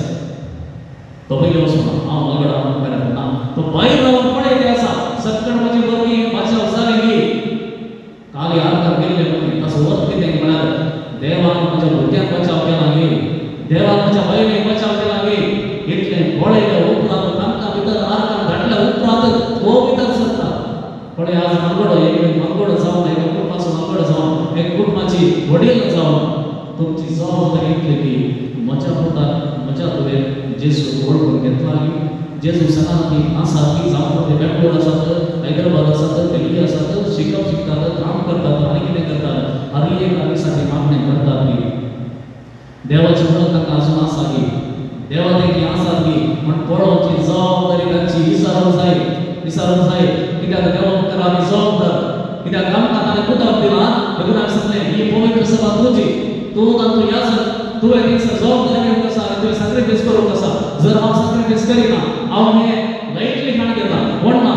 तो पयलीं वचून हांव मलगडा म्हणटा तो बायल रावन पळयते आसा सकण म्हजी भुरगीं म्हाज्या जाली मागीर जेजू सणांती आसात ती जावं ते बेंगलोर आसात हैदराबाद आसात दिल्ली आसात शिकप शिकतात काम करतात आनी कितें करतात हर एक दिसाची मागणी करतात की देवाची ओळख तांकां अजून आसा की देवा तेंची आसा की म्हण पळोवची जबाबदारी तांची विसरूंक जाय कित्याक देवा मुखार आमी जबाबदार कित्याक आमकां ताणें उदक दिलां देखून आमी सांगलें ही पवित्र सभा तुजी तूं तातूंत याजक तुवें एक जबाबदारी घेवंक आसा आनी तुवें सॅक्रिफायस करूंक आसा जर हांव सॅक्रिफायस करिना हांव हें लायटली खाण घेता म्हण ना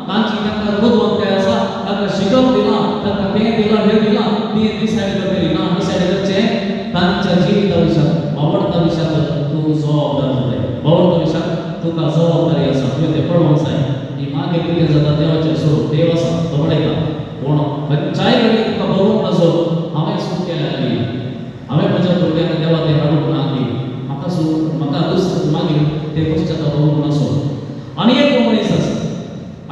तांची तांकां बोधवंताय आसा तांकां शिकप दिलां तांकां तें दिलां हें दिलां ती डिसायड करतली ना डिसायड करचें तांच्या जिविता विशयात आवडता विशयात तूं जबाबदार जाताय आवडता विशयात तुका जबाबदारी आसा तुवें तें पळोवंक जाय की मागीर कितें जाता देवाचें स्वरूप देव आसा तो पळयता पूण खंयच्याय घडये तुका बरोवंक नजो हांवें सूट केल्या की हांवें म्हज्या भुरग्यांक देवा तें हाडूंक ना की म्हाका दुसरें मागीर ते पश्चाताप होवंक नसो आनी एक मनीस आसा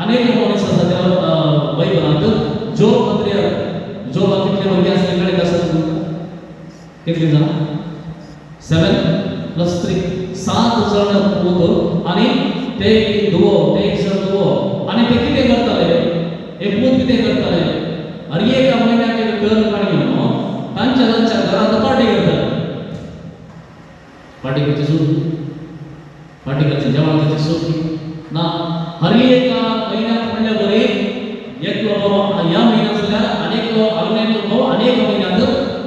देवा बायबलांत जोब पत्र्यार जोबा कितले भुरगे आसले कळ्ळें आसा कितलीं जाणां 7 + 3 7 जण पूत आनी ते धुवो ते एक जण धुवो आनी ते कितें करताले एक पूत कितें करताले हर एका म्हयन्याक एक टर्न काडून तांच्या घरांत पार्टी करताले पार्टी करची सूट पार्टी करची जेवण करची सूट ना हर एका म्हयन्याक म्हणल्या बरी एकलो बाबा ह्या म्हयन्यात जाल्यार आनेकलो आगनेकलो अनेक म्हयन्यात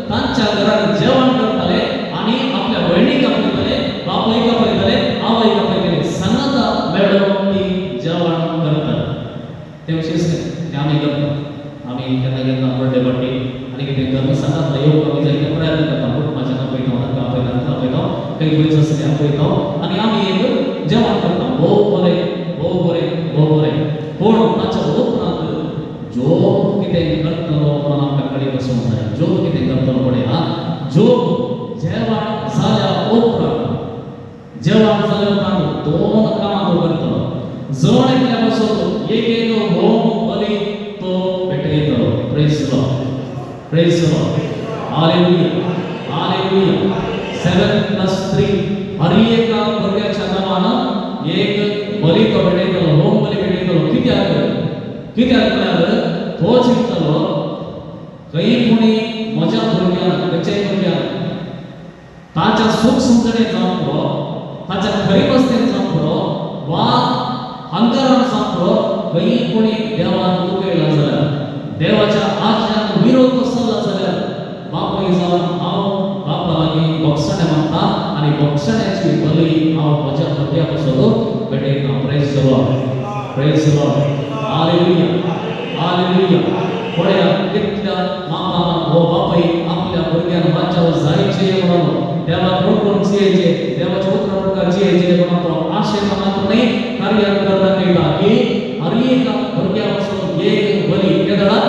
तांच्या घरांत जेवण करताले आनी आपल्या भयणीक आपयताले बापायक आपयताले आवयक आपयताले सनदा मेळोवन ती जेवण करताले ते विशेष ते आमी करता आमी केन्ना बर्थडे पार्टी आनी कितें करता सनदा येवंक आमी जायते प्रयत्न करता कुटुंबाच्या आपयता तांकां आपयता काही पयस आसा ते आपयता आनी आमी एक जेवण करता भोव बरें पूण ताच्या उपरांत जोब कितें करतलो म्हणून आमकां कळीत आसूंक जाय जोब कितें करतलो पळय जोब जेवण जाल्या उपरांत दोन कामां तो करतलो जण एकल्या पासून एक होम बली तो पेटयतलो प्रेज द लॉर्ड हालेलुया 7 + 3 हर एका भुरग्याच्या नांवान एक बली तो पेटयतलो होम बली पेटयतलो कित्याक म्हळ्यार तो चिंतलो खंय कोणी म्हज्या भुरग्याक खंयच्याय भुरग्याक ताच्या सूख समजणें जावंक पुरो ताच्या खरी बसतेन जावंक पुरो वा अंतरान जावंक पुरो खंय कोणी देवाक दुखयला जाल्यार देवाच्या आज्ञाक विरोध कसला जाल्यार बापूय जावन हांव बापा लागीं भक्षणे मागता आनी भक्षण्याची बली हांव म्हज्या भुरग्या पासून पेटयता प्रेज द लॉर्ड हालेलुया पळया कितल्या मापान हो बापाय आपल्या भुरग्यांक वाचव जायचे म्हणून देवाक कोण जियेचे देवाच्या उतरां जियेचे म्हणून तो आशेपणात नाही कार्य करता कळटा की हर एका भुरग्या पासून एक बली केदळा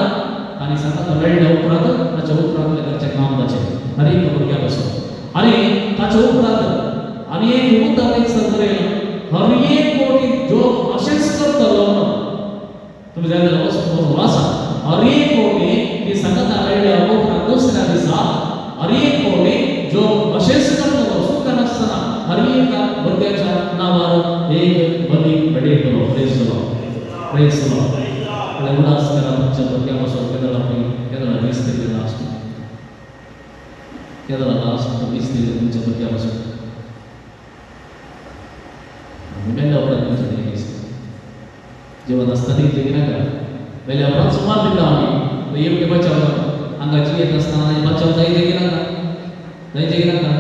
आनी सतत रडल्या उपरांत ताच्या उपरांतले करचें काम जाचें हर एक भुरग्या पासून आनी ताच्या उपरांत आनी एक उतर एक संदर्भ हर एक कोटी जोब अशेंच करतलो म्हणून तुम्ही जाल्यार वाचा हर एक कोटी ती संगता रडल्या उपरांत दुसऱ्या दिसा हर एक कोटी जोब अशेंच करतलो सुख नासतना हर एका भुरग्याच्या नांवार एक बली पेटयतलो प्रेज द लॉर्ड उदास करा तुमच्या भुरग्या पासून केदळा वीस दिले लास्ट वीस दिले तुमच्या भुरग्या पासून मेल्या उपरांत तुमच्या वीस जेवण आसता ती तेगी नाका मेल्या उपरांत सुमार दिता आमी येवके बचाव हांगाची येत आसतना बचाव जाय तेगी नाका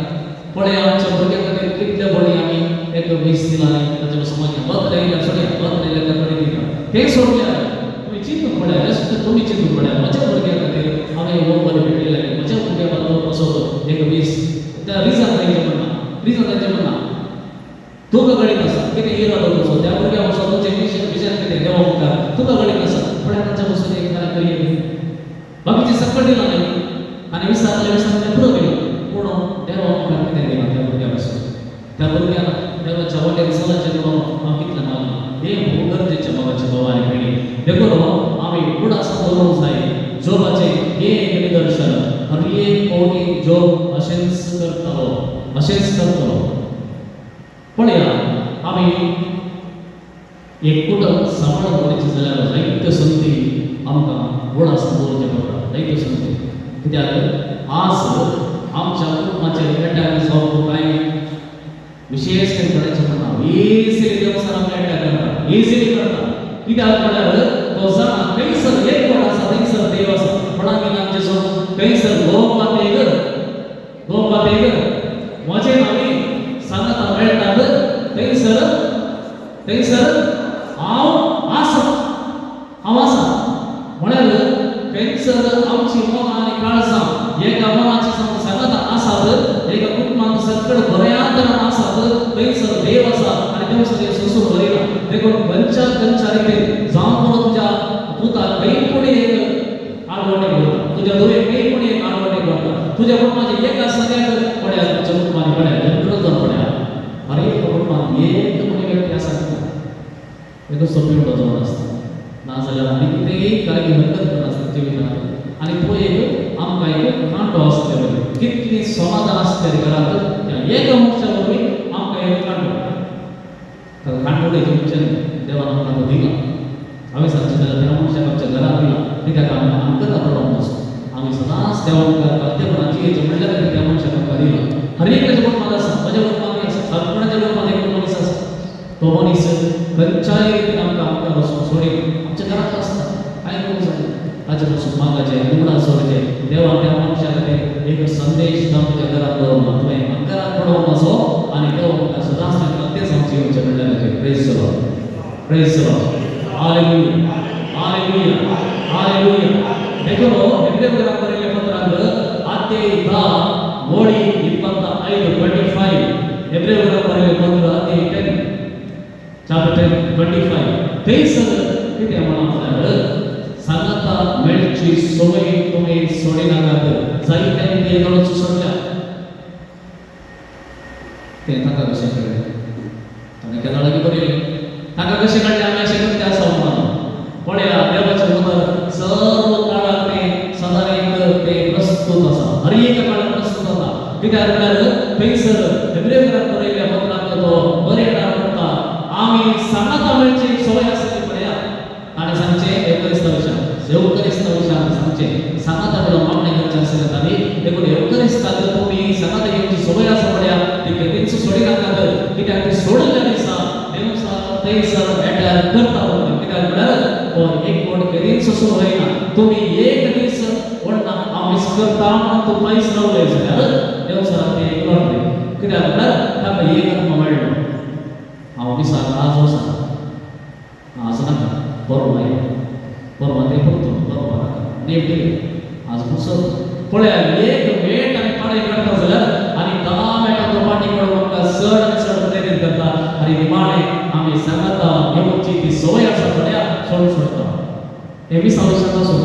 पळय आमच्या भुरग्या खातीर कितले बळी आमी एक 20 दिलांनी ताचे पासून मागीर बत रायल्या कडेन दिता ते सोडल्यार तुमी चिंतून पळया अशें तुमी चिंतून पळया म्हज्या भुरग्या खातीर हांवें हो बरें पेटयलें म्हज्या भुरग्या बद्दल असो एक 20 त्या रिजन तांचें म्हणना तुका गणीत आसा कितें इरादो तुजो त्या भुरग्या पासून तुजें विशेष कितें देवा मुखार तुका गणीत आसा पळय तांच्या पासून एक जाल्यार करियर बाकीचें सकट दिलां न्ही आनी विसरले पुरो दिलो पूण देवा मुखार कितें दिलां त्या भुरग्या पासून त्या भुरग्याक देवाच्या वटेन सदांचें म्हणून हांव कितलें मागलां हें खूब गरजेचें बाबाचे बाबा आनी भयणी देखून आमी उडासां दवरूंक जाय जोबाचें हें एक निदर्शन हर एक कोटी जोब अशेंच करतलो पळया आमी एक कुटुंब सांभाळून दवरचें जाल्यार जायत्यो संती आमकां वळास दवरचे पडटा, जायत्यो संती. कित्याक आज आमच्या कुटुंबाचेर एटॅक जावप कांय विशेष काही करायचें पडना. इजिली देवस्थान आमकां एटॅक करता, इजिली करता. कित्याक म्हळ्यार तो जाणा खंयसर एक कोण आसा थंयसर देव आसा. कोणाक आमचे सो खंयसर गोवपाक म्हजे आमी सांगता मेळटात थंयसर हांव आसा म्हळ्यार थंयसर आमची मनां आनी काळजां एका मनाची सांगता आसात, एका कुटुंबांत सगळे बऱ्या तरेन आसात. थंयसर देव आसा आनी देव सगळे सोसून वयना. देखून खंयच्या रितीन जावं म्हणून तुज्या पुताक खंय एक आडवणे करता, तुज्या धुवेक खंय एक आडवणे करता, तुज्या कुटुंबाचे एका सगळ्याक पड्या, तुज्या कुटुंबांनी पड्या गणगण पड्या. हर एक कुटुंबांत एक कोणी व्यक्ती आसा एक सोपिवटो जावन आसता, नाजाल्यार आनी कितेंय कार्य हरकत करनासता जिवितांत. आनी तो एक आमकां एक कांटो आसता वरवीं, कितली समाधान आसता त्या घरांत एका मनशा वरवीं आमकां एक कांटो. कांटो तुमच्यान देवान आमकां तो दिला. आमी सांगचे जाल्यार त्या मनशाक आमच्या घरांत दिला, कित्याक आमी आमकां पडोवंक वचूं. आमी सदांच देवाक कर्तेपणाची हेजें म्हणल्यार त्या मनशाक आमकां दिला. हर एकल्याच्या कुटुंबांत आसा, म्हज्या कुटुंबांत आसा, सगळ्यांच्या कुटुंबांत एक मनीस आसा. तो मनीस खंयच्याय रितीन आमकां वचूंक सोडीना, आमच्या घरांत आसता. कांय करूंक जाय ताचे पासून मागचें, उगडास सोडचें. देवान त्या मनशा खातीर एक संदेश जावन तुज्या घरांत दवरला. तुवें घरांत पडोवंक वचो आनी देव तुका सदांच तें सांगचें येवचें म्हणल्यार praise the Lord, praise the Lord, hallelujah, hallelujah, hallelujah. देखून हेब्रेयर घरांत बरयल्ल्या पत्रांत अध्याय 10 वळी 25 हेब्रेयर घरांत बरयल्लें पत्र अध्याय 10 chapter 25 थंयसर कितें म्हणल्यार सांगता मेळची सवय तुमी सोडिनाकात, जायते देवान सुसरल्या. तें ताका कशें कळ्ळें, ताणें केन्ना लागीं बरयलें, ताका कशें कळ्ळें आमी अशें करता आसा म्हणून. पळया देवाचें उतर सर्व काळाक तें सदां एक तें प्रस्तुत आसा, हर एक काळाक प्रस्तुत आसा. कित्याक म्हळ्यार थंयसर हेब्रेयर घरांत बरयल्ल्या पत्रांत तो बरयणार म्हणटा आमी सांगता मेळची सवय आसा ती पळया. ताणें सांगचें एवकरिस्ताविशां सांगचें सांगता वेळो मागणें करचें आसलें तांणी. देखून एवकरिस्ताक तुमी सांगता घेवची सवय आसा पळया, ती केन्नाच सोडिनाकात. कित्याक ती सोडिल्ल्या दिसा देव थंयसर एटॅक करता. कित्याक म्हळ्यार तो एक कोण केन्नाच सोसून वयना. तुमी एक दीस व्हडना हांव मिस करता म्हणून तूं पयस रावलें जाल्यार देव सराक तें एक करतलें. कित्याक म्हळ्यार ताका एक आत्मा मेळ्ळो. हांव दिसाक आज वचना, आज नाका, परवा ते करतो, परवा नाका, नेमके आज पुसत. पळया एक वेट आनी पाडे करता जाल्यार आनी 10 मिनटां तो पाटी करून आमकां चड प्रेरीत करता. आनी निमाणें आमी सांगता येवची ती सवय आसा पळया सोडटा. हे विश्वासांत आसूं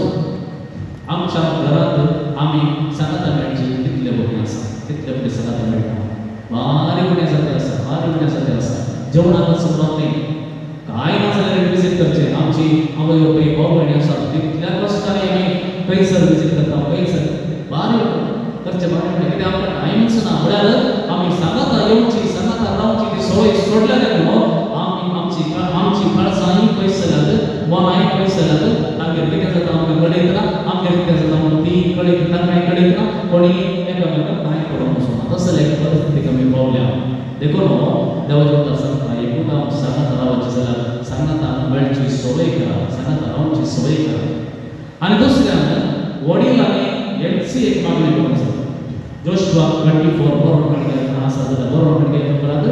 आमच्या घरांत आमी सांगता मेळची कितले बरें आसा, कितले बरें सांगता मेळटा. बारीक उणें जाते आसा, बारीक उणें जाते आसा. जेवणाक सुरवात नाही, काय ना जाल्यार विजीट करचें. आमची आवय बापूय भाव भयणी आसा, तितल्या कश्टांनी आमी खंयसर विजीट करता, खंयसर बारीक करचें बारीक. कित्याक आमकां टायमच ना. म्हळ्यार आमी सांगता येवची, सांगता रावची ती सवय सोडल्या न्हू. आमची काळजांय पयस जाल्यात, मनाय पयस जाल्यात. आमगेर कितें जाता आमकां कळयत ना, आमगेर कितें जाता म्हणून ती कळयत ना, कांय कळयत ना. कोणी एकामेकांक कांय कळोवंक वचना. तसले परिस्थितीक आमी पावल्या. देखून देवाचें उतर सांगता एकूच सांगता रावचें जाल्यार सांगता मेळची सवय करा, सांगता रावची सवय करा. आनी दुसऱ्यान वडिलांनी एक मागणी करूंक जाय. जोशुआ 24 बरोबर म्हणटा आसा जाल्यार बरोबर म्हणटा करात.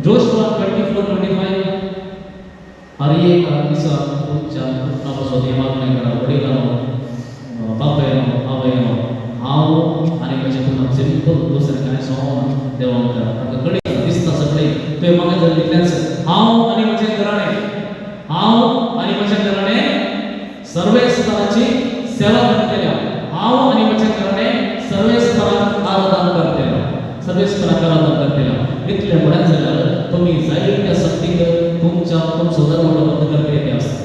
जोशुआ 24:25 हर एक दिसा तुमच्या कुटुंबापासून हे मागणी करा. वडिलांनो, बापायनो, आवयनो, हांव आनी म्हजें कुटुंब सिंपल, दुसरें कांय सांगना. देवाक ताका कळटा दिसता सगळें तुवें म्हाका जर इतलेंच हांव आनी म्हजें घराणें सर्वेस्ताराची सेवा करतल्या. हांव आनी म्हजें घराणें सर्वेस्ताराक आराधना करतल्या, सर्वेस्ताराक आराधना करतल्या. इतलें म्हणत जाल्यार तुमी जायत्या सक्तीक तुमचो धर्म बंद करपी आसता.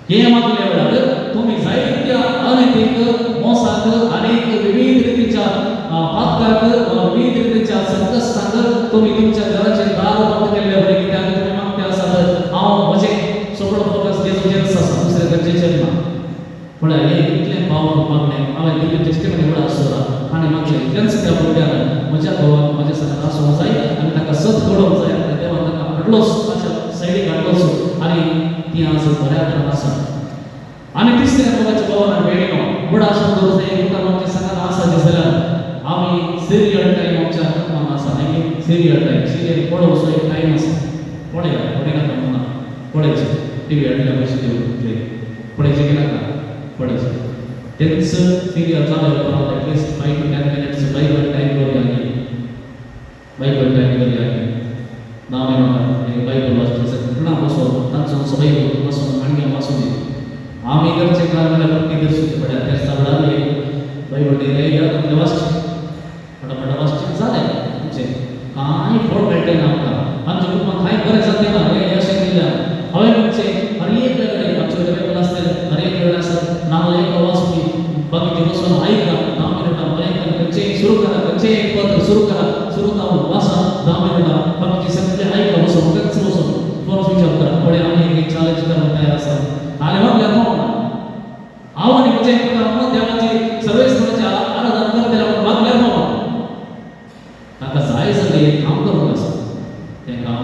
हे मागले वेळार तुमी जायत्या अनैतीक मोसाक, अनेक विविध रितीच्या पातकाक, विविध रितीच्या संकश्टांक तुमी पण हे इतले पावरफुल मागणे हांवें दिल्ली टेस्टिमनी एवढा आसता आनी म्हाका इतल्याच त्या भुरग्यान म्हज्या घोवाक म्हाज्या सांगात आसूंक जाय आनी ताका सत घडोवंक जाय आनी देवान ताका हाडलोच ताच्या सायडीक हाडलोच आनी ती आज बऱ्या तरेन आसा आनी तिसऱ्या मोगाच्या भावान मेळिनो बड आसून दवरूं जाय तुका आमच्या सांगात आसा जाल्यार आमी सिरियल टायम आमच्या कुटुंबान आसा आनी सिरियल टायम सिरियल पळोवचो एक टायम आसा पळय नाका म्हणा पळयचे टीव्ही हाडल्या पयशे दिवन पळयचे की नाका पळयचे तेच सिरियल चालू करपाक at least 5 to 10 minutes Bible time करूया आनी बायबल टायम करूया आनी नाव म्हणटा बायबल वाचता सगळ्यांना बसोन तांचो सगळे बसोन माणग्या वाचून दी आमी करचे कारण म्हणल्यार प्रत्येक दिवशी पड्या त्या साबडाले बायबल डेली आपल्या वाचचे फटाफट वाचचे जालें तुमचे कांय फळ मेळटलें ना आमकां आमच्या कुटुंबाक कांय बरें जातलें ना हें अशें केल्ल्यान हांवें म्हणचे हर एक वेळेर आमचे बायबल आसता हर एक वेळ आसा नाव एक वाचपी बाकीचे बसून आयका 10 मिनटां पर्यंत खंयचे सुरू करा खंयचे एक पत्र सुरू करा सुरू जावन वाचा 10 मिनटां बाकीचे सगळे आयका बसून खंयच बसून फोन स्विच ऑफ करा फुडें आमी एक चॅलेंज करपाक तयार आसा हांवें म्हटल्यार हांव आनी म्हजे कुटुंब देवाची सर्वेस्पराची आराधना करतले म्हूण मागल्यार ताका जाय जाल्यार एक काम करूंक आसा तें काम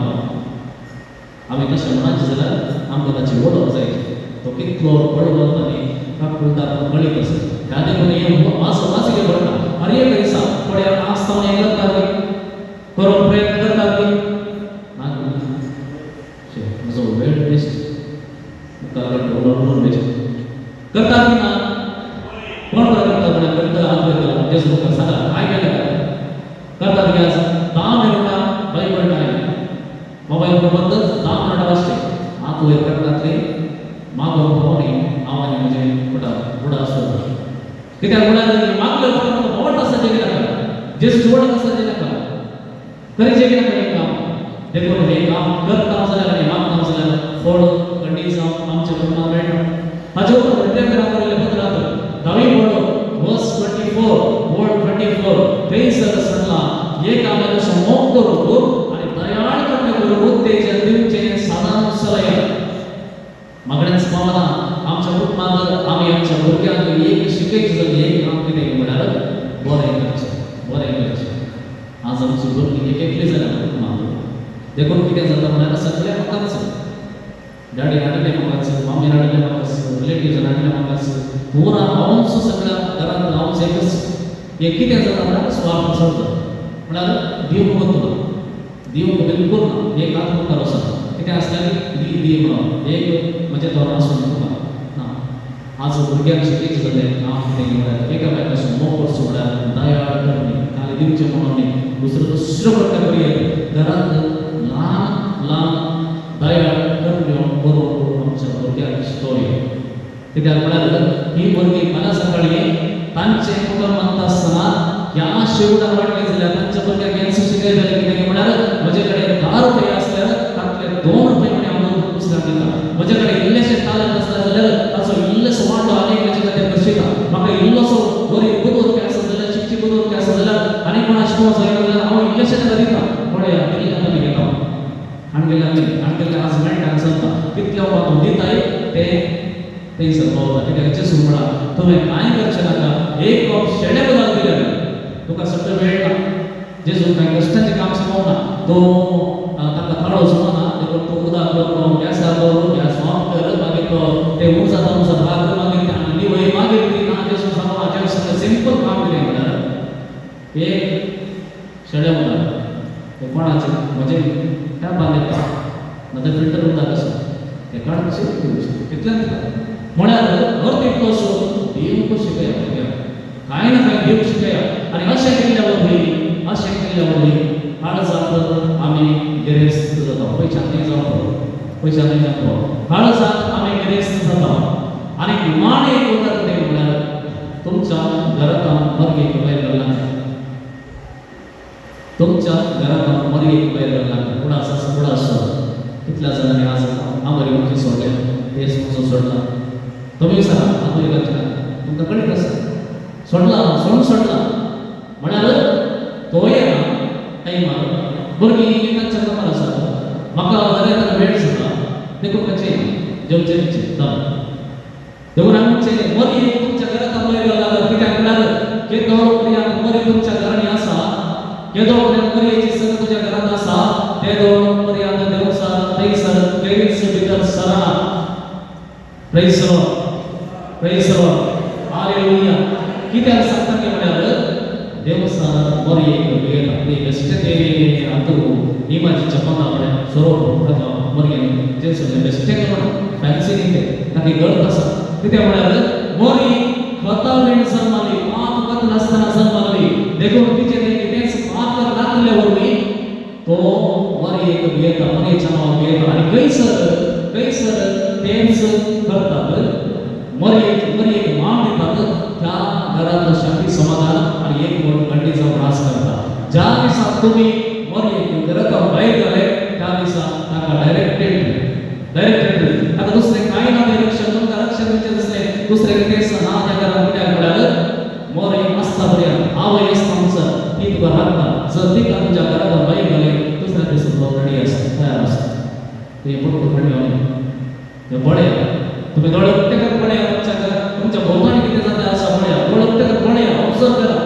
आमी तशें म्हणचे जाल्यार आमकां ताची वळख जाय तो कितलो पडलो आनी काकुळटा कळीत आसा त्या देखून हें वाचले पडटा हर एक दिसा फुडें आसता हें करता करूंक प्रयत्न करता म्हजो वेळ वेस्ट मुखार वेस्ट करता की ना कोण करता म्हळ्यार करता आदले तेच मुखार सांगा काय केलें करता की आज 10 मिनटां बायबल टायम मोबायल बद्दल 10 मिनटां वाचचे हात वयर करतातले मागून पावोनी हांव आनी म्हजें फुडार आसता कित्याक म्हळ्यार मागले उपरांत आवड आसा जें नाका जेस जोड आसा जें नाका करचें की नाका हें काम देखून हें काम करता जाल्यार आनी मागता जाल्यार फळ खंडी जावन आमच्या कुटुंबाक मेळटा हाचे उपरांत विद्यार्थ्यांना बरयल्लें पत्रांत 10वी पळो वर्स 24 वर्ड 24 थंयसर सांगला एक आमकां अशें मोग करून आनी दयाळपण करून उत्तेजन दिवचें सादान सलय मागणेच पावना आमच्या कुटुंबांत आमी आमच्या भुरग्यांक एक शिकयचें जाल्यार एक काम कितें म्हळ्यार बरें करचें आज आमची भुरगीं एक एकली जाल्यार कुटुंबांत देखून कितें जाता म्हळ्यार सगळें म्हाकाच डॅडी हाडलें म्हाकाच मामी हाडलें म्हाकाच रिलेटिव्स हाडलें म्हाकाच पुरा हांवूच सगळ्या घरांत हांवूच एकच हें कितें जाता म्हळ्यार स्वार्थ चलता म्हळ्यार दिवंक वतलो दिवंक बिलकुल ना एक हात मुखार आसा कितें आसता दी म्हणून एक म्हजें तोंड आसूं तुका ना आज भुरग्यांक शिकयचें जाल्यार हांव कितें म्हळ्यार एकामेकाचो मोग करचो म्हळ्यार दयाळ करणी खाली दिवचें म्हणून न्ही दुसरो प्रकार करूया घरांत ल्हान ल्हान दयाळ करण्यो करून आमच्या भुरग्यांक शिकोवया कित्याक म्हळ्यार ही भुरगीं फाल्यां सकाळीं तांचें कुटुंब मागता आसतना ह्या शेवटाक वाटलें जाल्यार तांच्या भुरग्यांक हें शिकय जाल्यार कितें म्हळ्यार म्हजे कडेन 10 रुपये आसल्यार तातले 2 रुपये म्हण हांव दुसऱ्याक दिता म्हजे कडेन इल्लेशें टॅलंट आसलें जाल्यार ताचो इल्लोसो वांटो आनीक म्हजे खातीर करशिता म्हाका इल्लोसो बरी 2 रुपये आसा जाल्यार शिकची 2 रुपये आसा जाल्यार आनीक कोणा शिकोवंक जाय जाल्यार हांव इल्लेशें ताका दिता पळया दिल्ल्यान आमी घेता आनी आज मेळटा चलता कितले हांव दिताय तें थंयसर पावता कित्याक जेसू म्हणा तुवें कांय करचें नाका एक कप शेणे बदल दिलें तुका सगळें मेळटा जेसू कांय कश्टाचें काम शिकोवना तो ताका थाळो सुमना देखून तो उदक दवरलो गॅसार दवरलो गॅस ऑन कर मागीर तो ते उंचा भात मागीर ते निवय मागीर ती ना जेसू सांगो हाजें सगळें सिंपल काम कितें म्हळ्यार एक शेणे बदल ते कोणाचें म्हजें टॅपान येता नाजाल्यार फिल्टर उदक आसा ते काडचें कितल्यान म्हळ्यार अर्थ इतलोसो देवूंक शिकया भुरग्यांक कांय ना कांय देवूंक शिकया आनी अशें केल्ल्या वरवीं काळजांत आमी गिरेस्त जाता पयशांक न्ही जावं काळजांत आमी गिरेस्त जाता आनी निमाण एक उतर कितें म्हळ्यार तुमच्या घरांत मरगेक भायर घालना तुमच्या घरांत मरगेक भायर घालना कुडास कितल्या जाणांनी आज आमरी मुखी सोडले तेच मुजो सोडला तुम्ही सांगा आमरी घालचें तुमकां कळीत आसा सोडला म्हळ्यार तो येना टायमार भुरगीं एकाच्या कामार आसा म्हाका जाल्यार ताका वेळ जाता देखून कशें जेवचें जाता देखून आमचे गरजेचे मोरी तुमच्या घरात आमलेला लागत कित्याक म्हळ्यार केदो पर्यंत मोरी तुमच्या घरांनी आसा केदो पर्यंत मोरयेची संग तुझ्या घरात आसा तेदो पर्यंत देवसा थैसर कैरीस भितर सरणा प्रेज लॉर्ड हालेलुया कित्याक सांगता की म्हळ्यार देवस्थानात मोरयेक भेट आपली बेश्टे देवी आतू निमाची चपना म्हळ्यार स्वरूप मोरयेन जे सगळे बेश्टे म्हणून फॅन्सी निते ताकी गळत आसा कित्याक म्हळ्यार मोरी खतावलेन सन्मानली पाप करत नासतना सन्मानली देखून तिचे ते कितेंच पाप लागले वरवी तो मोरयेक भेट मोरयेच्या नांवान भेट आनी कैसर तेंच करतात मोरयेक मान दितात त्या घरात शांती समाधान आणि एक मोठ खंडीचा त्रास करता ज्या दिसा तुम्ही मोरयेक घरात भायर गेले त्या दिसा ताका डायरेक्टेड आता दुसरे काही ना रक्षण तुमका रक्षण दिवचे दुसरे कितेंच ना त्या घरात कित्याक म्हळ्यार मोरयेक आसता पर्यंत आवय आसता म्हणसर ती तुका राखता जर ती तुमच्या घरात भायर गेले दुसऱ्या दिसा तो रेडी आसता तयार आसता ते पुढे खंडी बळे तुम्ही दोळे प्रत्येकात पडे तुमच्या घरात तुमच्या भोवतानी किती जाता असं पडे दोळे प्रत्येकात पडे ऑब्झर्व करा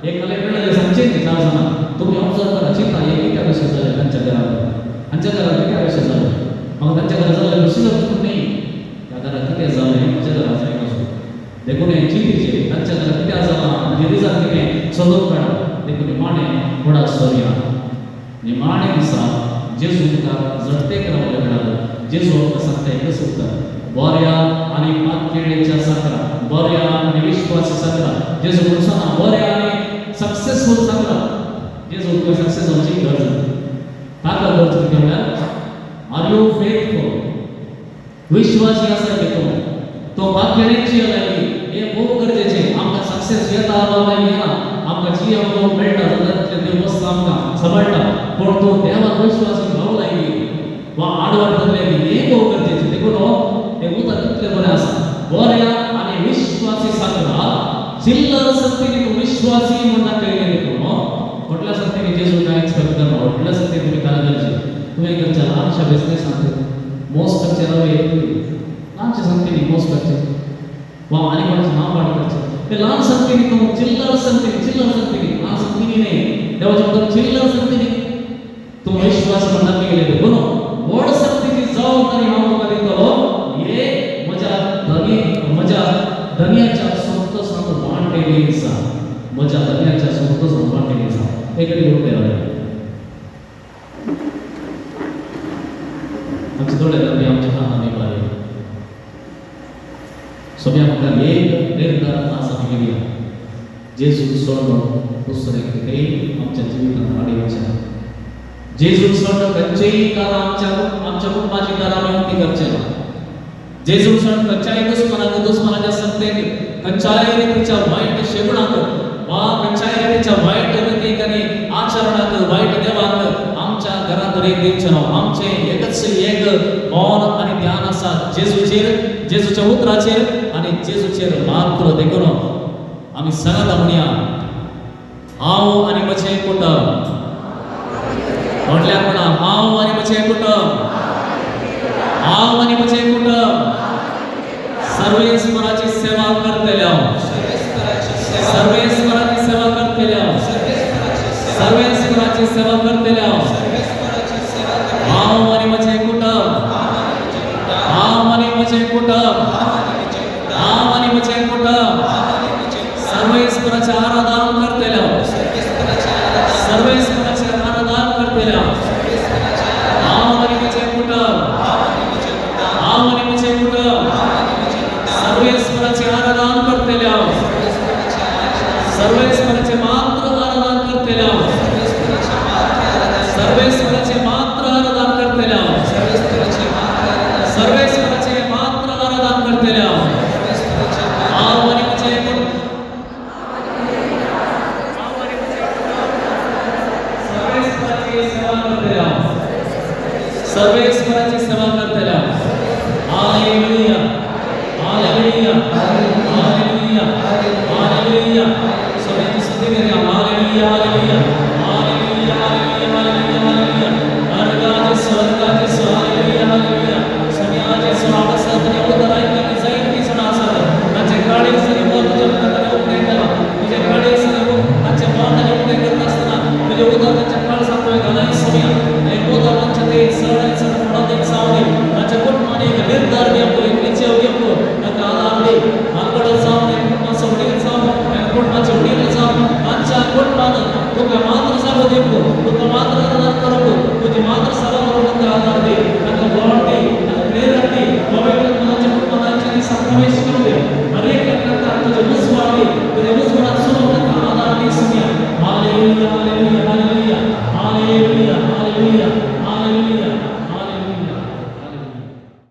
एक कलेक्टर सांगचे की चार जण तुम्ही ऑब्झर्व करा चिंता हे किती विषय झाले त्यांच्या घरात किती विषय झाले मग त्यांच्या घरात झालं दुसरं गोष्ट नाही त्या घरात किती झाले आमच्या घरात जायला देखून चिंतीचे त्यांच्या घरात किती झाला रिझन किती सदोक काढा देखून माने थोडा सोर्या निमाणे दिसा जेजू तुका जडते करावले मिळालं जेजू आमकां सांगता एकच उत्तर बऱ्या आणि पातकेळेच्या साखरा बऱ्या आणि विश्वासी साखरा जेजू म्हणसाना बऱ्या आणि सक्सेसफुल साखरा जेजू तुका सक्सेस होवची गरज ताका गरज कितें म्हळ्यार आर यू फेथफुल विश्वासी आसा की तो पातकेळेची लागली हे खूप गरजेचे आमकां सक्सेस येता वा येना आमकां जी अनुभव मेळटा जाल्यार देव मस्त आमकां सांबाळटा पूण तो देवाक विश्वासी भाव लायली वा आडवाड जातले हे खूप गरजेचे देखून हे उतर कितले बरें आसा बऱ्या आणि विश्वासी साखरा चिल्लर संतीने तूं विश्वासी म्हण दाखयलें देखून व्हडल्या संतीने जेजू काय एक्सपेक्ट करना व्हडल्या संतीने तुमी काय करचे तुमी करचे ल्हानशा बिझनेसांत मोस करचे रवे ल्हानशा संतीने मोस करचे वा आनी कोणाचें नांव पाड करचे ते ल्हान संतीने तूं चिल्लर संतीने ल्हान संतीने न्ही देवाच्या भितर चिल्लर संतीने तूं विश्वास म्हण दाखयलें देखून व्हड संतीची जबाबदारी हांव तुका दितलो म्हज्या धन्याच्या संतोषांत वांटेली आसा म्हज्या धन्याच्या संतोषांत वांटेली आसा एक कडेन उरते आमचे थोडे धर्मी आमच्या कानांनी पाळले सगळ्या म्हाका एक निर्धार आसा गेली जेजू सोडून दुसरे कितेंय आमच्या जिवितांत हाडूचे जेजू सोडून खंयचेय कारण आमच्या कुटुंबाची दारां आमी उक्ती करचे ना जेजू सण खंयच्याय दुस्मनाच्या संगतेक खंयच्याय रितीच्या वायट शेवणाक वा खंयच्याय रितीच्या वायट रितीक आनी आचरणाक वायट देवाक आमच्या घरांत रेख दिवचें ना आमचे एकच एक मौन आनी ध्यान आसा जेजूचेर जेजूच्या उतराचेर आनी जेजूचेर मात्र देखून आमी सांगता म्हणया हांव आनी म्हजें कुटुंब व्हडल्या म्हणा हांव आनी म्हजें कुटुंब हांव आनी म्हजें कुटुंब सर्वेश्वराची सेवा करतले सर्वेश्वराची सेवा करतले सर्वेश्वराची सेवा करतले हांव आनी म्हजें कुटुंब हांव आनी म्हजें कुटुंब हांव आनी म्हजें कुटुंब सर्वेश्वराचें आराधन करतले सर्वेश्वराचें आराधन करतले हांव आनी म्हजें कुटुंब हांव आनी म्हजें कुटुंब सर्वेश्वराचें आराधन करतले सर्वेश्वराचें मात्र आराधन करतले सर्वेश्वराचें मात्र आराधन करतले सर्वेश्वराचें मात्र आराधन करतले हांव आनी म्हजें कुटुंब सर्वेश्वराची सेवा करतले सर्वेश्वराची सेवा करतले हालेलुया हालेलुया हालेलुया हालेलुया सगळ्यांची स्तुती करूया hallelujah hallelujah hallelujah hallelujah hallelujah अर्गाचे स्वर्गाचे हालेलुया हालेलुया सगळ्याचे स्वागत साधने उतराय की जाईन की सणा असतात त्यांचे करू द्या. अरे